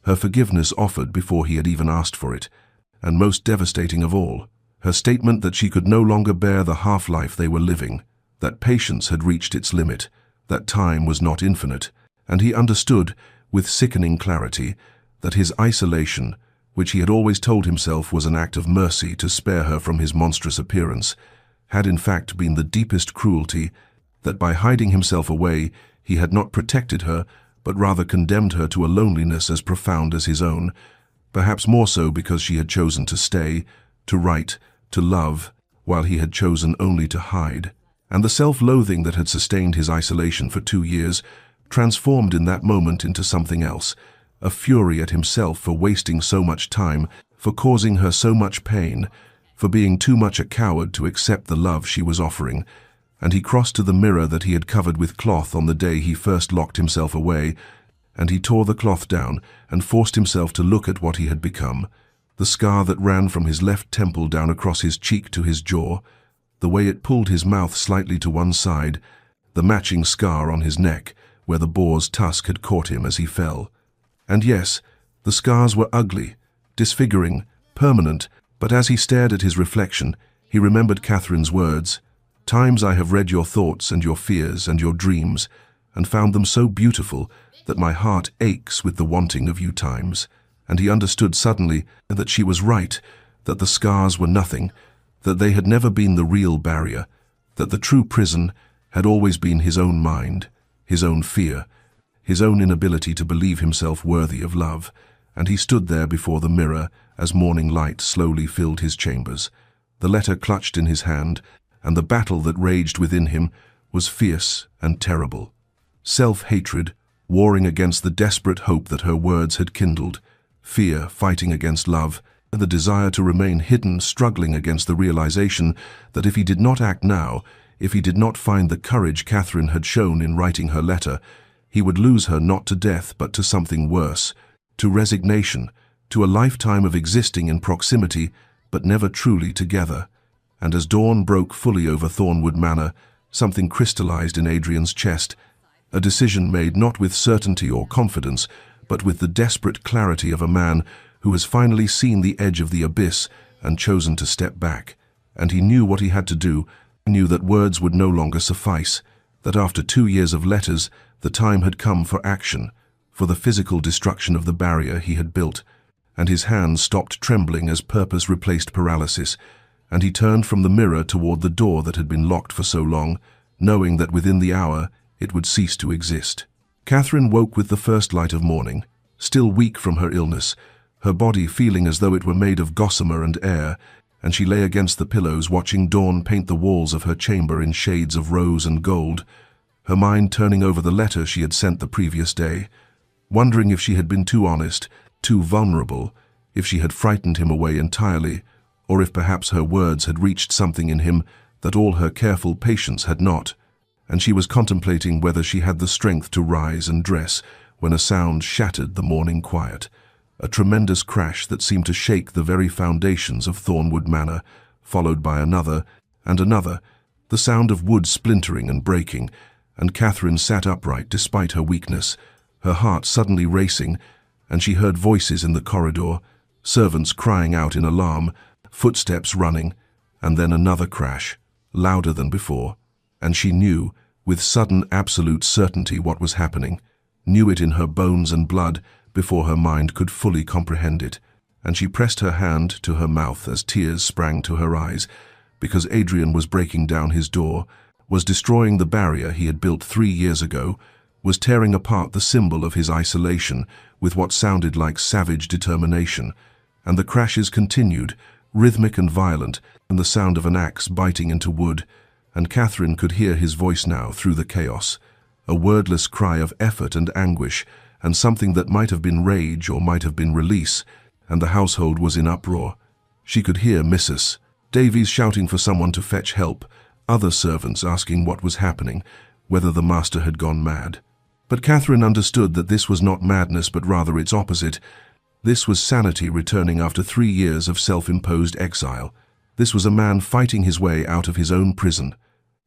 her forgiveness offered before he had even asked for it, and most devastating of all, her statement that she could no longer bear the half-life they were living, that patience had reached its limit, that time was not infinite, and he understood, with sickening clarity, that his isolation, which he had always told himself was an act of mercy to spare her from his monstrous appearance, had in fact been the deepest cruelty, that by hiding himself away he had not protected her, but rather condemned her to a loneliness as profound as his own, perhaps more so because she had chosen to stay, to write, to love, while he had chosen only to hide. And the self-loathing that had sustained his isolation for 2 years transformed in that moment into something else, a fury at himself for wasting so much time, for causing her so much pain, for being too much a coward to accept the love she was offering. And he crossed to the mirror that he had covered with cloth on the day he first locked himself away, and he tore the cloth down and forced himself to look at what he had become, the scar that ran from his left temple down across his cheek to his jaw, the way it pulled his mouth slightly to one side, the matching scar on his neck where the boar's tusk had caught him as he fell. And yes, the scars were ugly, disfiguring, permanent, but as he stared at his reflection, he remembered Catherine's words, "Times I have read your thoughts and your fears and your dreams, and found them so beautiful that my heart aches with the wanting of you times." And he understood suddenly that she was right, that the scars were nothing, that they had never been the real barrier, that the true prison had always been his own mind, his own fear, his own inability to believe himself worthy of love. And he stood there before the mirror as morning light slowly filled his chambers, the letter clutched in his hand, and the battle that raged within him was fierce and terrible. Self-hatred, warring against the desperate hope that her words had kindled, fear fighting against love, and the desire to remain hidden struggling against the realization that if he did not act now, if he did not find the courage Catherine had shown in writing her letter, he would lose her not to death but to something worse, to resignation, to a lifetime of existing in proximity but never truly together. And as dawn broke fully over Thornwood Manor, something crystallized in Adrian's chest, a decision made not with certainty or confidence, but with the desperate clarity of a man who has finally seen the edge of the abyss and chosen to step back. And he knew what he had to do, knew that words would no longer suffice, that after 2 years of letters, the time had come for action, for the physical destruction of the barrier he had built, and his hands stopped trembling as purpose replaced paralysis, and he turned from the mirror toward the door that had been locked for so long, knowing that within the hour it would cease to exist. Catherine woke with the first light of morning, still weak from her illness, her body feeling as though it were made of gossamer and air, and she lay against the pillows watching dawn paint the walls of her chamber in shades of rose and gold, her mind turning over the letter she had sent the previous day, wondering if she had been too honest, too vulnerable, if she had frightened him away entirely, or if perhaps her words had reached something in him that all her careful patience had not. And she was contemplating whether she had the strength to rise and dress when a sound shattered the morning quiet, a tremendous crash that seemed to shake the very foundations of Thornwood Manor, followed by another and another, the sound of wood splintering and breaking, and Catherine sat upright despite her weakness, her heart suddenly racing, and she heard voices in the corridor, servants crying out in alarm, footsteps running, and then another crash, louder than before, and she knew, with sudden absolute certainty, what was happening, knew it in her bones and blood before her mind could fully comprehend it, and she pressed her hand to her mouth as tears sprang to her eyes, because Adrian was breaking down his door, was destroying the barrier he had built 3 years ago, was tearing apart the symbol of his isolation with what sounded like savage determination, and the crashes continued, rhythmic and violent, and the sound of an axe biting into wood, and Catherine could hear his voice now through the chaos, a wordless cry of effort and anguish, and something that might have been rage or might have been release, and the household was in uproar. She could hear Mrs. Davies shouting for someone to fetch help, other servants asking what was happening, whether the master had gone mad. But Catherine understood that this was not madness but rather its opposite. This was sanity returning after 3 years of self-imposed exile. This was a man fighting his way out of his own prison.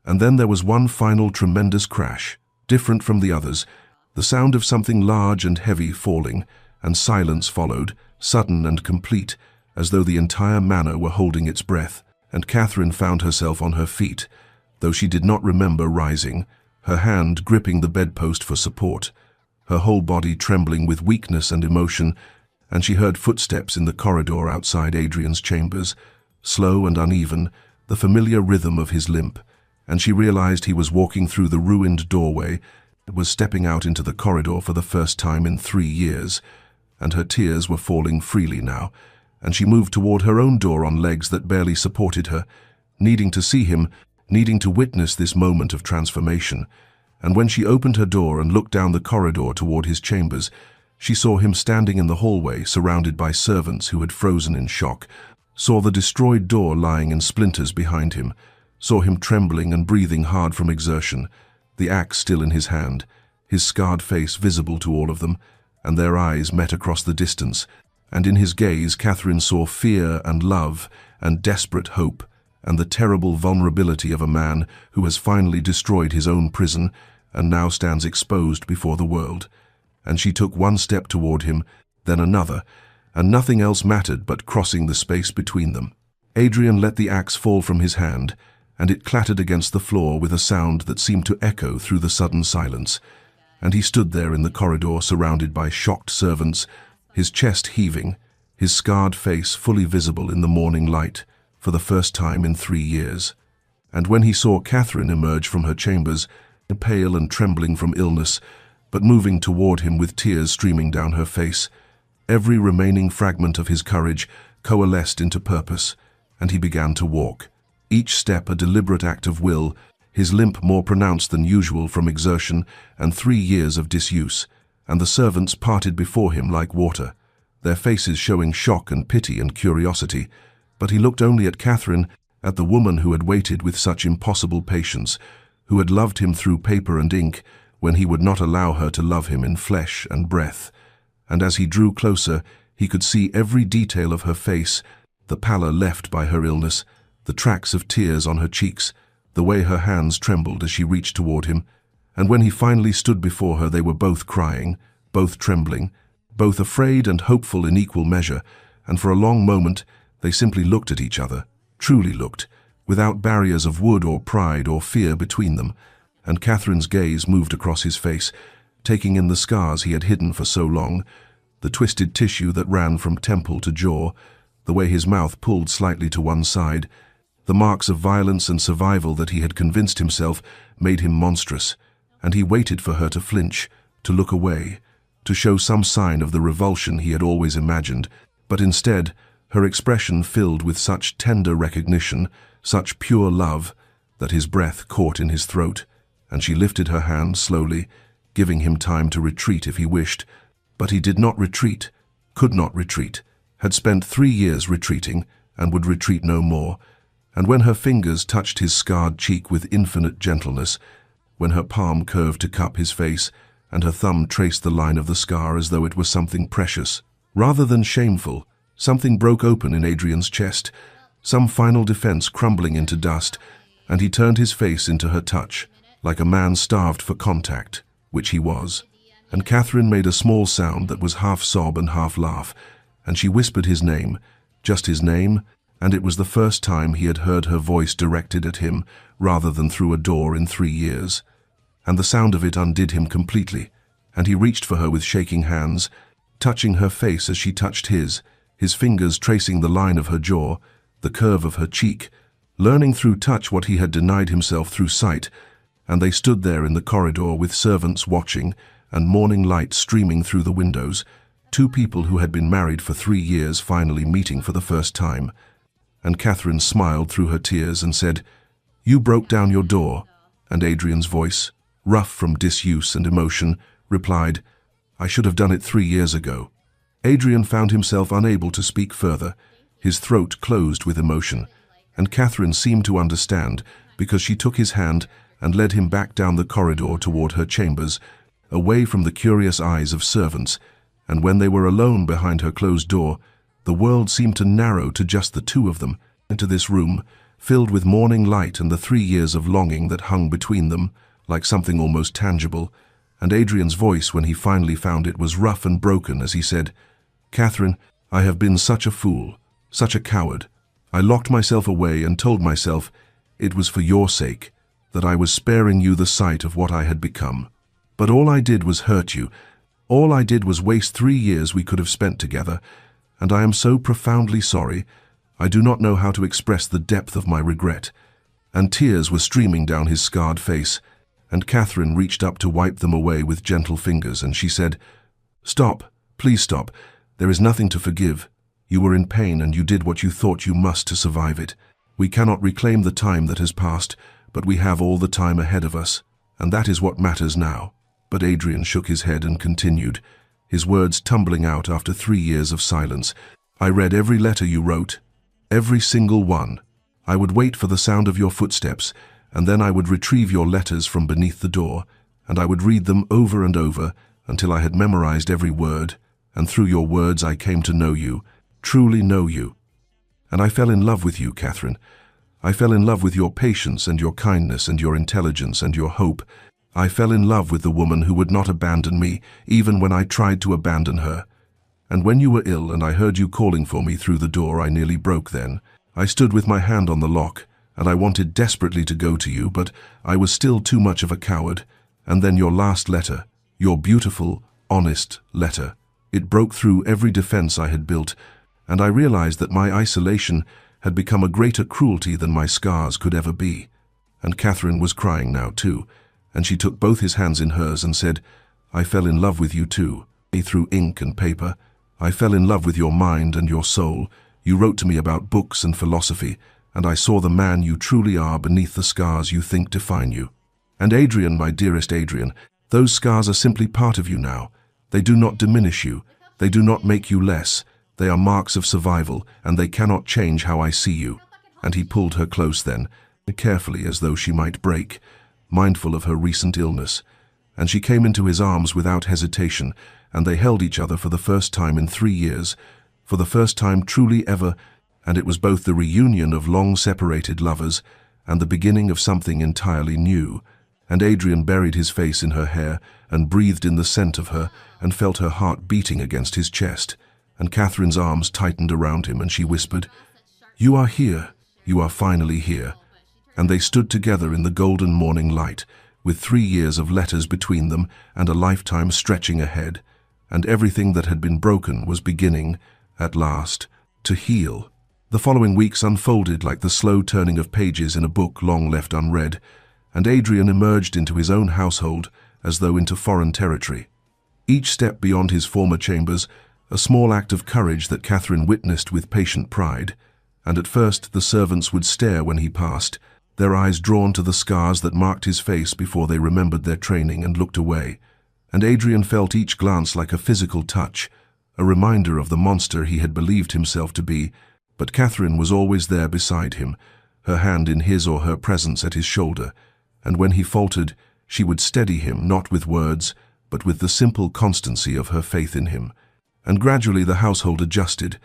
And then there was one final tremendous crash, different from the others, the sound of something large and heavy falling, and silence followed, sudden and complete, as though the entire manor were holding its breath, and Catherine found herself on her feet, though she did not remember rising, her hand gripping the bedpost for support, her whole body trembling with weakness and emotion, and she heard footsteps in the corridor outside Adrian's chambers, slow and uneven, the familiar rhythm of his limp, and she realized he was walking through the ruined doorway, was stepping out into the corridor for the first time in 3 years, and her tears were falling freely now, and she moved toward her own door on legs that barely supported her, needing to see him, needing to witness this moment of transformation. And when she opened her door and looked down the corridor toward his chambers, she saw him standing in the hallway surrounded by servants who had frozen in shock, saw the destroyed door lying in splinters behind him, saw him trembling and breathing hard from exertion, the axe still in his hand, his scarred face visible to all of them, and their eyes met across the distance, and in his gaze Catherine saw fear and love and desperate hope and the terrible vulnerability of a man who has finally destroyed his own prison and now stands exposed before the world. And she took one step toward him, then another, and nothing else mattered but crossing the space between them. Adrian let the axe fall from his hand, and it clattered against the floor with a sound that seemed to echo through the sudden silence, and he stood there in the corridor surrounded by shocked servants, his chest heaving, his scarred face fully visible in the morning light, for the first time in 3 years. And when he saw Catherine emerge from her chambers, pale and trembling from illness, but moving toward him with tears streaming down her face, every remaining fragment of his courage coalesced into purpose, and he began to walk, each step a deliberate act of will, his limp more pronounced than usual from exertion and 3 years of disuse, and the servants parted before him like water, their faces showing shock and pity and curiosity, but he looked only at Catherine, at the woman who had waited with such impossible patience, who had loved him through paper and ink when he would not allow her to love him in flesh and breath. And as he drew closer, he could see every detail of her face, the pallor left by her illness, the tracks of tears on her cheeks, the way her hands trembled as she reached toward him. And when he finally stood before her, they were both crying, both trembling, both afraid and hopeful in equal measure, and for a long moment they simply looked at each other, truly looked, without barriers of wood or pride or fear between them, and Catherine's gaze moved across his face, taking in the scars he had hidden for so long, the twisted tissue that ran from temple to jaw, the way his mouth pulled slightly to one side, the marks of violence and survival that he had convinced himself made him monstrous, and he waited for her to flinch, to look away, to show some sign of the revulsion he had always imagined, but instead, her expression filled with such tender recognition, such pure love, that his breath caught in his throat, and she lifted her hand slowly, giving him time to retreat if he wished. But he did not retreat, could not retreat, had spent 3 years retreating, and would retreat no more. And when her fingers touched his scarred cheek with infinite gentleness, when her palm curved to cup his face, and her thumb traced the line of the scar as though it were something precious, rather than shameful, something broke open in Adrian's chest, some final defense crumbling into dust, and he turned his face into her touch, like a man starved for contact, which he was. And Catherine made a small sound that was half sob and half laugh, and she whispered his name, just his name, and it was the first time he had heard her voice directed at him rather than through a door in 3 years. And the sound of it undid him completely, and he reached for her with shaking hands, touching her face as she touched his fingers tracing the line of her jaw, the curve of her cheek, learning through touch what he had denied himself through sight, and they stood there in the corridor with servants watching and morning light streaming through the windows, 2 people who had been married for 3 years finally meeting for the first time. And Catherine smiled through her tears and said, "You broke down your door," and Adrian's voice, rough from disuse and emotion, replied, "I should have done it 3 years ago." Adrian found himself unable to speak further, his throat closed with emotion, and Catherine seemed to understand because she took his hand and led him back down the corridor toward her chambers, away from the curious eyes of servants, and when they were alone behind her closed door, the world seemed to narrow to just the two of them. Into this room, filled with morning light and the 3 years of longing that hung between them, like something almost tangible, and Adrian's voice, when he finally found it, was rough and broken as he said, "Catherine, I have been such a fool, such a coward. I locked myself away and told myself it was for your sake, that I was sparing you the sight of what I had become. But all I did was hurt you. All I did was waste 3 years we could have spent together, and I am so profoundly sorry. I do not know how to express the depth of my regret." And tears were streaming down his scarred face, and Catherine reached up to wipe them away with gentle fingers, and she said, "Stop, please stop. There is nothing to forgive. You were in pain and you did what you thought you must to survive it. We cannot reclaim the time that has passed, but we have all the time ahead of us, and that is what matters now." But Adrian shook his head and continued, his words tumbling out after 3 years of silence. "I read every letter you wrote, every single one. I would wait for the sound of your footsteps, and then I would retrieve your letters from beneath the door, and I would read them over and over until I had memorized every word, and through your words I came to know you, truly know you. And I fell in love with you, Catherine. I fell in love with your patience and your kindness and your intelligence and your hope. I fell in love with the woman who would not abandon me, even when I tried to abandon her. And when you were ill and I heard you calling for me through the door, I nearly broke then. I stood with my hand on the lock, and I wanted desperately to go to you, but I was still too much of a coward. And then your last letter, your beautiful, honest letter. It broke through every defense I had built, and I realized that my isolation had become a greater cruelty than my scars could ever be." And Catherine was crying now too, and she took both his hands in hers and said, "I fell in love with you too, through ink and paper. I fell in love with your mind and your soul. You wrote to me about books and philosophy, and I saw the man you truly are beneath the scars you think define you. And Adrian, my dearest Adrian, those scars are simply part of you now. They do not diminish you. They do not make you less. They are marks of survival, and they cannot change how I see you." And he pulled her close then, carefully as though she might break, mindful of her recent illness. And she came into his arms without hesitation, and they held each other for the first time in 3 years, for the first time truly ever, and it was both the reunion of long-separated lovers and the beginning of something entirely new. And Adrian buried his face in her hair and breathed in the scent of her and felt her heart beating against his chest. And Catherine's arms tightened around him, and she whispered, "You are here. You are finally here." And they stood together in the golden morning light, with 3 years of letters between them and a lifetime stretching ahead. And everything that had been broken was beginning, at last, to heal. The following weeks unfolded like the slow turning of pages in a book long left unread, and Adrian emerged into his own household as though into foreign territory. Each step beyond his former chambers, a small act of courage that Catherine witnessed with patient pride, and at first the servants would stare when he passed, their eyes drawn to the scars that marked his face before they remembered their training and looked away. And Adrian felt each glance like a physical touch, a reminder of the monster he had believed himself to be, but Catherine was always there beside him, her hand in his or her presence at his shoulder, and when he faltered, she would steady him not with words, but with the simple constancy of her faith in him. And gradually the household adjusted,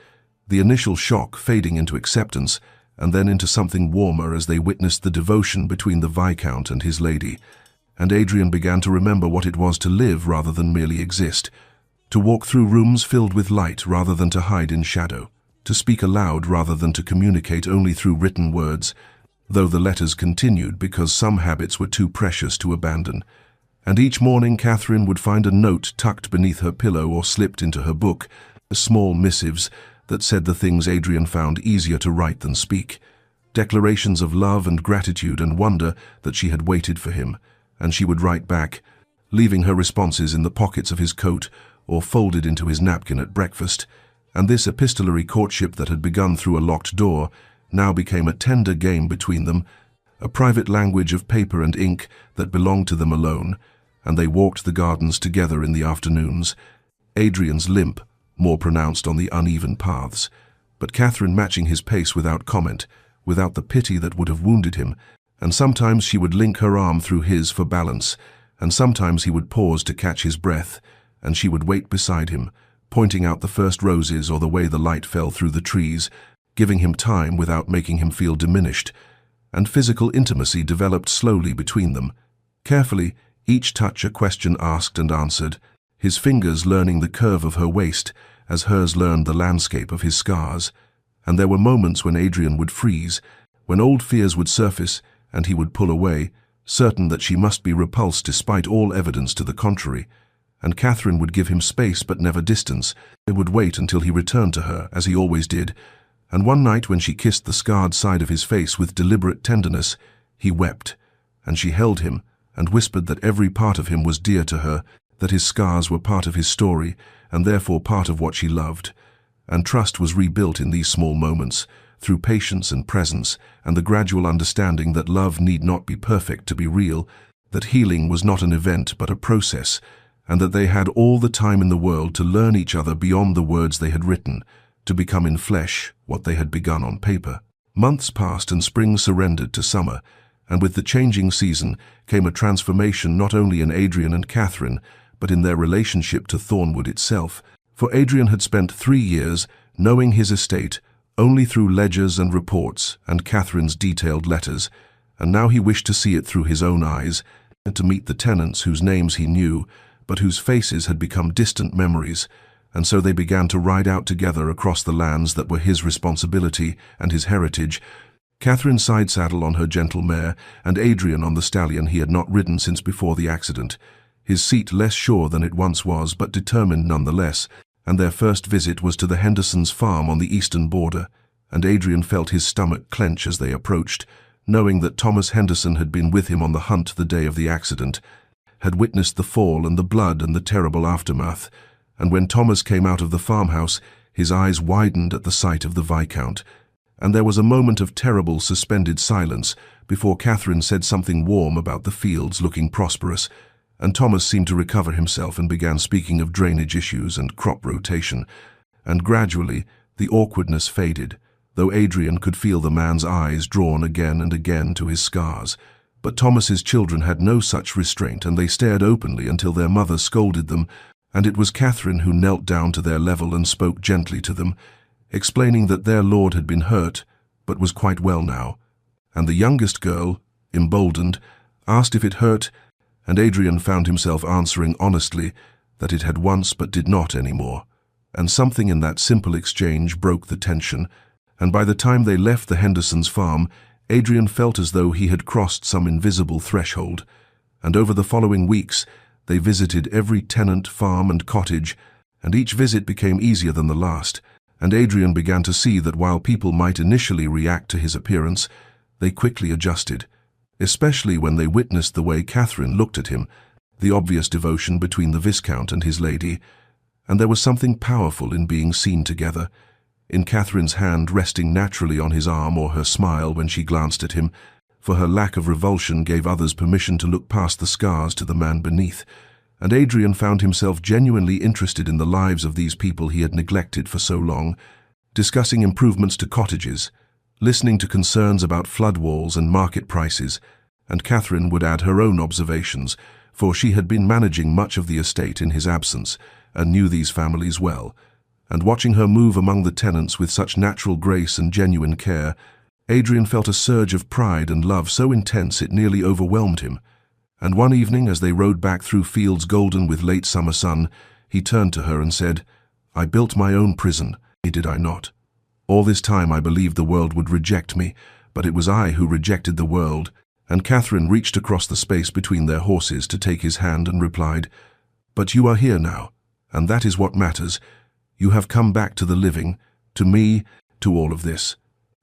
the initial shock fading into acceptance, and then into something warmer as they witnessed the devotion between the Viscount and his lady. And Adrian began to remember what it was to live rather than merely exist, to walk through rooms filled with light rather than to hide in shadow, to speak aloud rather than to communicate only through written words, though the letters continued because some habits were too precious to abandon. And each morning Catherine would find a note tucked beneath her pillow or slipped into her book, small missives that said the things Adrian found easier to write than speak, declarations of love and gratitude and wonder that she had waited for him, and she would write back, leaving her responses in the pockets of his coat or folded into his napkin at breakfast. And this epistolary courtship that had begun through a locked door now became a tender game between them, a private language of paper and ink that belonged to them alone, and they walked the gardens together in the afternoons, Adrian's limp more pronounced on the uneven paths, but Catherine matching his pace without comment, without the pity that would have wounded him, and sometimes she would link her arm through his for balance, and sometimes he would pause to catch his breath, and she would wait beside him, pointing out the first roses or the way the light fell through the trees, giving him time without making him feel diminished. And physical intimacy developed slowly between them. Carefully, each touch a question asked and answered, his fingers learning the curve of her waist as hers learned the landscape of his scars. And there were moments when Adrian would freeze, when old fears would surface, and he would pull away, certain that she must be repulsed despite all evidence to the contrary. And Catherine would give him space but never distance. They would wait until he returned to her, as he always did. And one night when she kissed the scarred side of his face with deliberate tenderness, he wept, and she held him and whispered that every part of him was dear to her, that his scars were part of his story, and therefore part of what she loved. And trust was rebuilt in these small moments, through patience and presence, and the gradual understanding that love need not be perfect to be real, that healing was not an event but a process, and that they had all the time in the world to learn each other beyond the words they had written, to become in flesh what they had begun on paper. Months passed and spring surrendered to summer, and with the changing season came a transformation not only in Adrian and Catherine, but in their relationship to Thornwood itself. For Adrian had spent 3 years knowing his estate only through ledgers and reports and Catherine's detailed letters, and now he wished to see it through his own eyes, and to meet the tenants whose names he knew, but whose faces had become distant memories, and so they began to ride out together across the lands that were his responsibility and his heritage, Catherine side-saddle on her gentle mare, and Adrian on the stallion he had not ridden since before the accident, his seat less sure than it once was, but determined nonetheless. And their first visit was to the Hendersons' farm on the eastern border, and Adrian felt his stomach clench as they approached, knowing that Thomas Henderson had been with him on the hunt the day of the accident, had witnessed the fall and the blood and the terrible aftermath. And when Thomas came out of the farmhouse, his eyes widened at the sight of the Viscount, and there was a moment of terrible suspended silence before Catherine said something warm about the fields looking prosperous, and Thomas seemed to recover himself and began speaking of drainage issues and crop rotation, and gradually the awkwardness faded, though Adrian could feel the man's eyes drawn again and again to his scars. But Thomas's children had no such restraint, and they stared openly until their mother scolded them, and it was Catherine who knelt down to their level and spoke gently to them, explaining that their lord had been hurt, but was quite well now. And the youngest girl, emboldened, asked if it hurt, and Adrian found himself answering honestly that it had once but did not anymore. And something in that simple exchange broke the tension, and by the time they left the Hendersons' farm, Adrian felt as though he had crossed some invisible threshold, and over the following weeks they visited every tenant, farm and cottage, and each visit became easier than the last, and Adrian began to see that while people might initially react to his appearance, they quickly adjusted, especially when they witnessed the way Catherine looked at him, the obvious devotion between the Viscount and his lady, and there was something powerful in being seen together, in Catherine's hand resting naturally on his arm or her smile when she glanced at him, for her lack of revulsion gave others permission to look past the scars to the man beneath, and Adrian found himself genuinely interested in the lives of these people he had neglected for so long, discussing improvements to cottages, listening to concerns about flood walls and market prices, and Catherine would add her own observations, for she had been managing much of the estate in his absence, and knew these families well, and watching her move among the tenants with such natural grace and genuine care, Adrian felt a surge of pride and love so intense it nearly overwhelmed him. And one evening, as they rode back through fields golden with late summer sun, he turned to her and said, "I built my own prison, did I not? All this time I believed the world would reject me, but it was I who rejected the world." And Catherine reached across the space between their horses to take his hand and replied, "But you are here now, and that is what matters. You have come back to the living, to me, to all of this."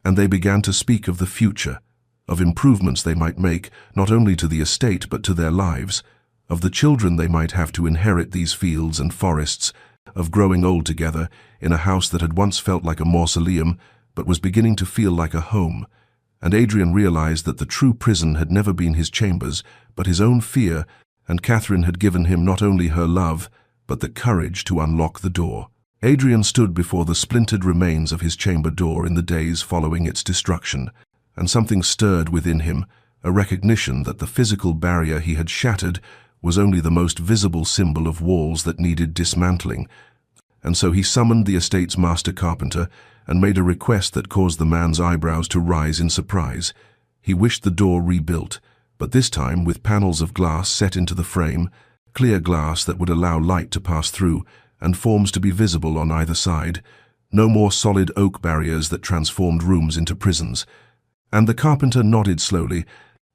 And they began to speak of the future, of improvements they might make, not only to the estate but to their lives, of the children they might have to inherit these fields and forests, of growing old together in a house that had once felt like a mausoleum but was beginning to feel like a home. And Adrian realized that the true prison had never been his chambers, but his own fear, and Catherine had given him not only her love, but the courage to unlock the door. Adrian stood before the splintered remains of his chamber door in the days following its destruction, and something stirred within him, a recognition that the physical barrier he had shattered was only the most visible symbol of walls that needed dismantling, and so he summoned the estate's master carpenter and made a request that caused the man's eyebrows to rise in surprise. He wished the door rebuilt, but this time with panels of glass set into the frame, clear glass that would allow light to pass through and forms to be visible on either side. No more solid oak barriers that transformed rooms into prisons. And the carpenter nodded slowly,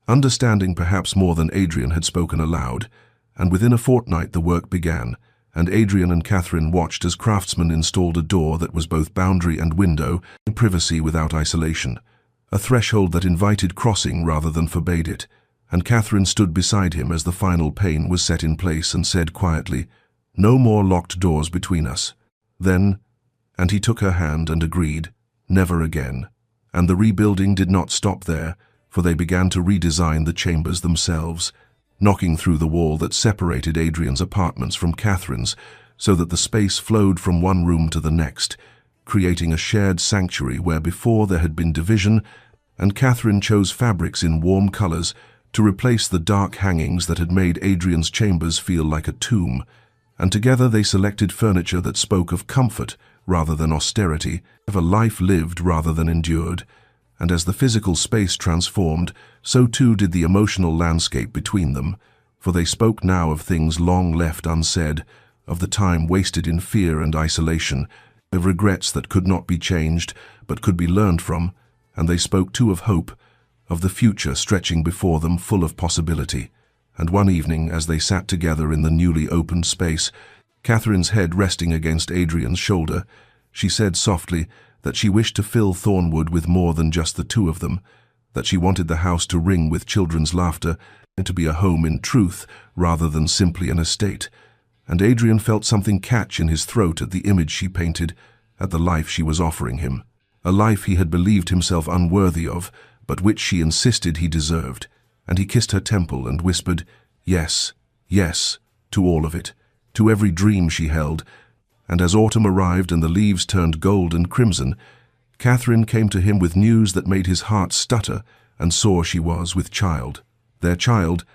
understanding perhaps more than Adrian had spoken aloud, and within a fortnight the work began, and Adrian and Catherine watched as craftsmen installed a door that was both boundary and window, privacy without isolation, a threshold that invited crossing rather than forbade it, and Catherine stood beside him as the final pane was set in place and said quietly, "No more locked doors between us." Then, and he took her hand and agreed, never again. And the rebuilding did not stop there, for they began to redesign the chambers themselves, knocking through the wall that separated Adrian's apartments from Catherine's, so that the space flowed from one room to the next, creating a shared sanctuary where before there had been division, and Catherine chose fabrics in warm colors to replace the dark hangings that had made Adrian's chambers feel like a tomb, and together they selected furniture that spoke of comfort rather than austerity, of a life lived rather than endured. And as the physical space transformed, so too did the emotional landscape between them, for they spoke now of things long left unsaid, of the time wasted in fear and isolation, of regrets that could not be changed but could be learned from, and they spoke too of hope, of the future stretching before them full of possibility. And one evening, as they sat together in the newly opened space, Catherine's head resting against Adrian's shoulder, she said softly that she wished to fill Thornwood with more than just the two of them, that she wanted the house to ring with children's laughter and to be a home in truth rather than simply an estate. And Adrian felt something catch in his throat at the image she painted, at the life she was offering him, a life he had believed himself unworthy of, but which she insisted he deserved. And he kissed her temple and whispered, "Yes, yes," to all of it, to every dream she held. And as autumn arrived and the leaves turned gold and crimson, Catherine came to him with news that made his heart stutter, and saw she was with child. Their child,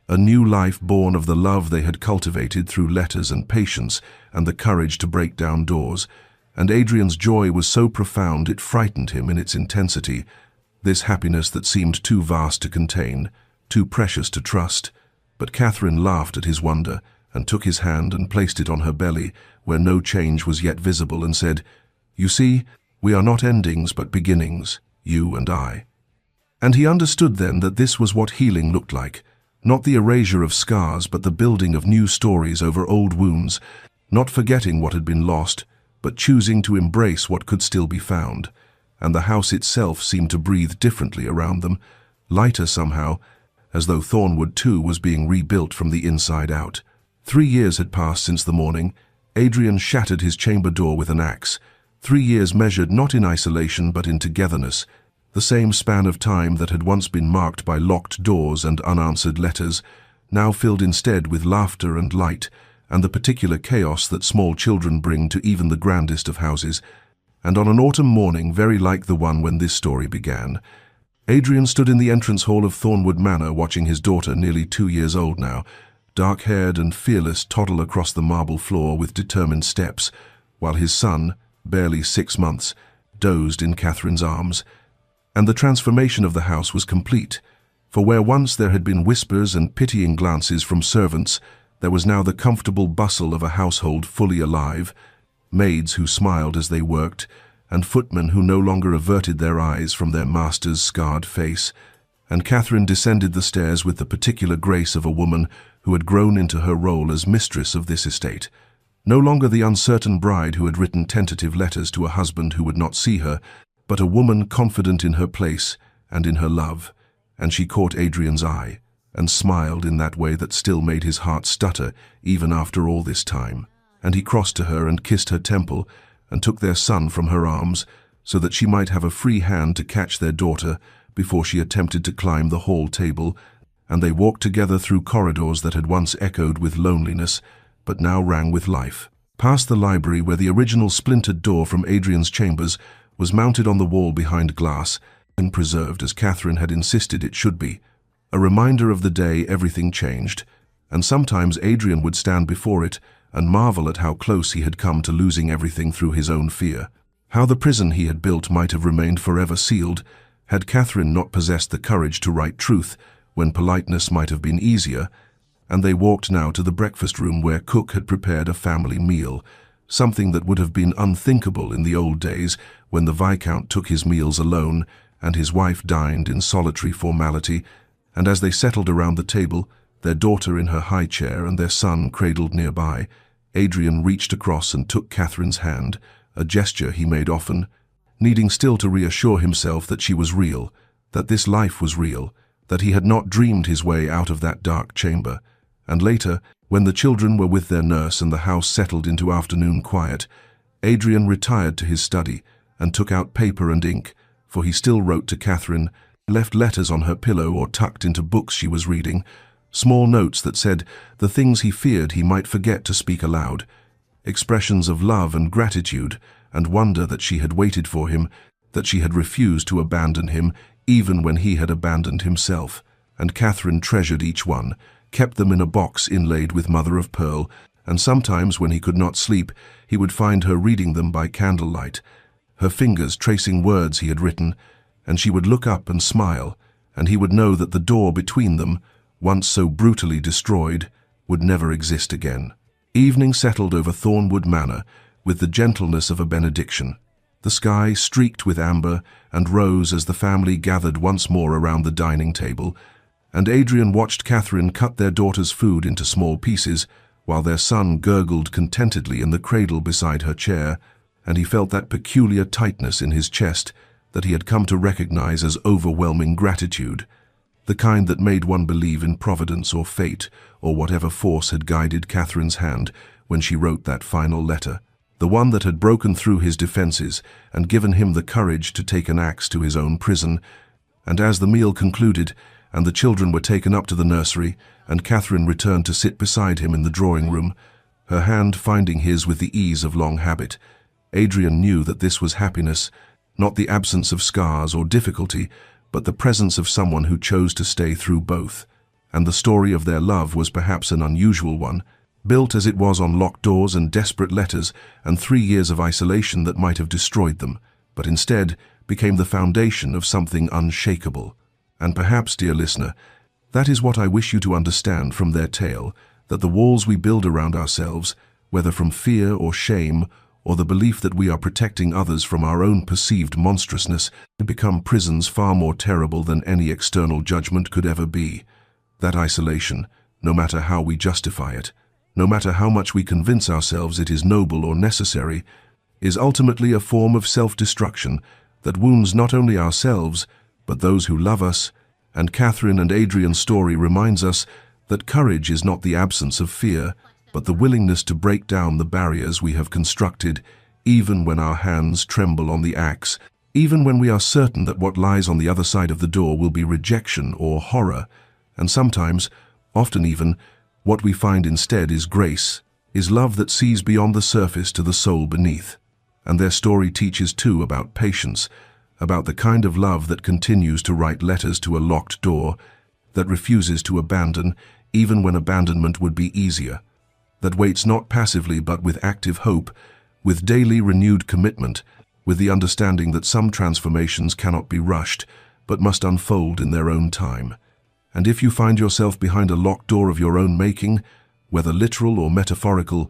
a new life born of the love they had cultivated through letters and patience and the courage to break down doors. And Adrian's joy was so profound it frightened him in its intensity, this happiness that seemed too vast to contain, too precious to trust. But Catherine laughed at his wonder, and took his hand and placed it on her belly, where no change was yet visible, and said, "You see, we are not endings but beginnings, you and I." And he understood then that this was what healing looked like, not the erasure of scars but the building of new stories over old wounds, not forgetting what had been lost, but choosing to embrace what could still be found. And the house itself seemed to breathe differently around them, lighter somehow, as though Thornwood too was being rebuilt from the inside out. 3 years had passed since the morning. Adrian shattered his chamber door with an axe. 3 years measured not in isolation but in togetherness, the same span of time that had once been marked by locked doors and unanswered letters, now filled instead with laughter and light, and the particular chaos that small children bring to even the grandest of houses. And on an autumn morning very like the one when this story began, Adrian stood in the entrance hall of Thornwood Manor watching his daughter, nearly 2 years old now, dark-haired and fearless, toddle across the marble floor with determined steps, while his son, barely 6 months, dozed in Catherine's arms. And the transformation of the house was complete, for where once there had been whispers and pitying glances from servants, there was now the comfortable bustle of a household fully alive, maids who smiled as they worked, and footmen who no longer averted their eyes from their master's scarred face. And Catherine descended the stairs with the particular grace of a woman who had grown into her role as mistress of this estate, no longer the uncertain bride who had written tentative letters to a husband who would not see her, but a woman confident in her place and in her love. And she caught Adrian's eye, and smiled in that way that still made his heart stutter even after all this time. And he crossed to her and kissed her temple, and took their son from her arms, so that she might have a free hand to catch their daughter before she attempted to climb the hall table. And they walked together through corridors that had once echoed with loneliness, but now rang with life, past the library where the original splintered door from Adrian's chambers was mounted on the wall behind glass and preserved as Catherine had insisted it should be, a reminder of the day everything changed, and sometimes Adrian would stand before it and marvel at how close he had come to losing everything through his own fear. How the prison he had built might have remained forever sealed had Catherine not possessed the courage to write truth when politeness might have been easier. And they walked now to the breakfast room where cook had prepared a family meal, something that would have been unthinkable in the old days when the Viscount took his meals alone and his wife dined in solitary formality. And as they settled around the table, their daughter in her high chair and their son cradled nearby, Adrian reached across and took Catherine's hand, a gesture he made often, needing still to reassure himself that she was real, that this life was real, that he had not dreamed his way out of that dark chamber. And later, when the children were with their nurse and the house settled into afternoon quiet, Adrian retired to his study and took out paper and ink, for he still wrote to Catherine, left letters on her pillow or tucked into books she was reading, small notes that said the things he feared he might forget to speak aloud, expressions of love and gratitude and wonder that she had waited for him, that she had refused to abandon him even when he had abandoned himself. And Catherine treasured each one, kept them in a box inlaid with mother of pearl, and sometimes when he could not sleep, he would find her reading them by candlelight, her fingers tracing words he had written, and she would look up and smile, and he would know that the door between them, once so brutally destroyed, would never exist again. Evening settled over Thornwood Manor with the gentleness of a benediction. The sky streaked with amber and rose as the family gathered once more around the dining table, and Adrian watched Catherine cut their daughter's food into small pieces, while their son gurgled contentedly in the cradle beside her chair, and he felt that peculiar tightness in his chest that he had come to recognize as overwhelming gratitude, the kind that made one believe in providence or fate or whatever force had guided Catherine's hand when she wrote that final letter, the one that had broken through his defenses and given him the courage to take an axe to his own prison. And as the meal concluded, and the children were taken up to the nursery, and Catherine returned to sit beside him in the drawing-room, her hand finding his with the ease of long habit, Adrian knew that this was happiness, not the absence of scars or difficulty, but the presence of someone who chose to stay through both. And the story of their love was perhaps an unusual one, built as it was on locked doors and desperate letters and 3 years of isolation that might have destroyed them, but instead became the foundation of something unshakable. And perhaps, dear listener, that is what I wish you to understand from their tale, that the walls we build around ourselves, whether from fear or shame, or the belief that we are protecting others from our own perceived monstrousness, become prisons far more terrible than any external judgment could ever be. That isolation, no matter how we justify it, no matter how much we convince ourselves it is noble or necessary, is ultimately a form of self-destruction that wounds not only ourselves, but those who love us. And Catherine and Adrian's story reminds us that courage is not the absence of fear, but the willingness to break down the barriers we have constructed, even when our hands tremble on the axe, even when we are certain that what lies on the other side of the door will be rejection or horror. And sometimes, often even, what we find instead is grace, is love that sees beyond the surface to the soul beneath. And their story teaches too about patience, about the kind of love that continues to write letters to a locked door, that refuses to abandon even when abandonment would be easier, that waits not passively but with active hope, with daily renewed commitment, with the understanding that some transformations cannot be rushed, but must unfold in their own time. And if you find yourself behind a locked door of your own making, whether literal or metaphorical,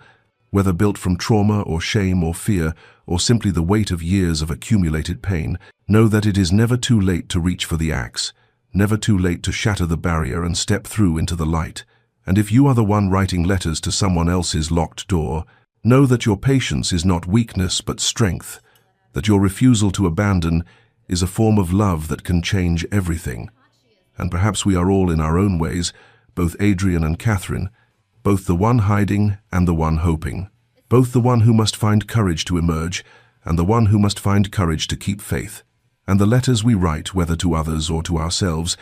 whether built from trauma or shame or fear, or simply the weight of years of accumulated pain, know that it is never too late to reach for the axe, never too late to shatter the barrier and step through into the light. And if you are the one writing letters to someone else's locked door, know that your patience is not weakness but strength, that your refusal to abandon is a form of love that can change everything. And perhaps we are all in our own ways, both Adrian and Catherine, both the one hiding and the one hoping, both the one who must find courage to emerge and the one who must find courage to keep faith. And the letters we write, whether to others or to ourselves,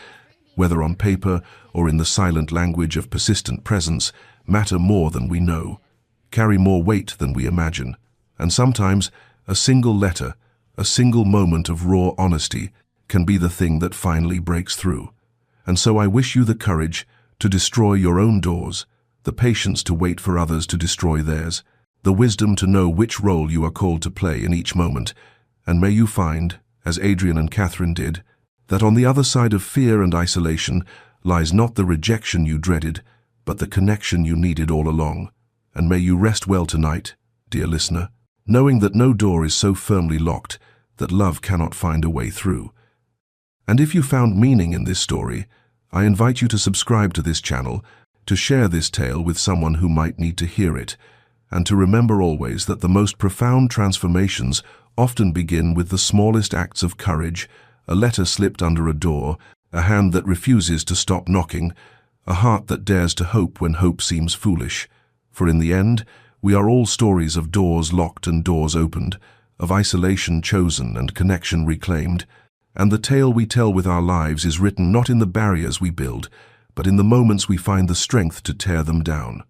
whether on paper or in the silent language of persistent presence, matter more than we know, carry more weight than we imagine. And sometimes a single letter, a single moment of raw honesty can be the thing that finally breaks through. And so I wish you the courage to destroy your own doors, the patience to wait for others to destroy theirs, the wisdom to know which role you are called to play in each moment. And may you find, as Adrian and Catherine did, that on the other side of fear and isolation lies not the rejection you dreaded, but the connection you needed all along. And may you rest well tonight, dear listener, knowing that no door is so firmly locked that love cannot find a way through. And if you found meaning in this story, I invite you to subscribe to this channel, to share this tale with someone who might need to hear it, and to remember always that the most profound transformations often begin with the smallest acts of courage: a letter slipped under a door, a hand that refuses to stop knocking, a heart that dares to hope when hope seems foolish. For in the end, we are all stories of doors locked and doors opened, of isolation chosen and connection reclaimed. And the tale we tell with our lives is written not in the barriers we build, but in the moments we find the strength to tear them down.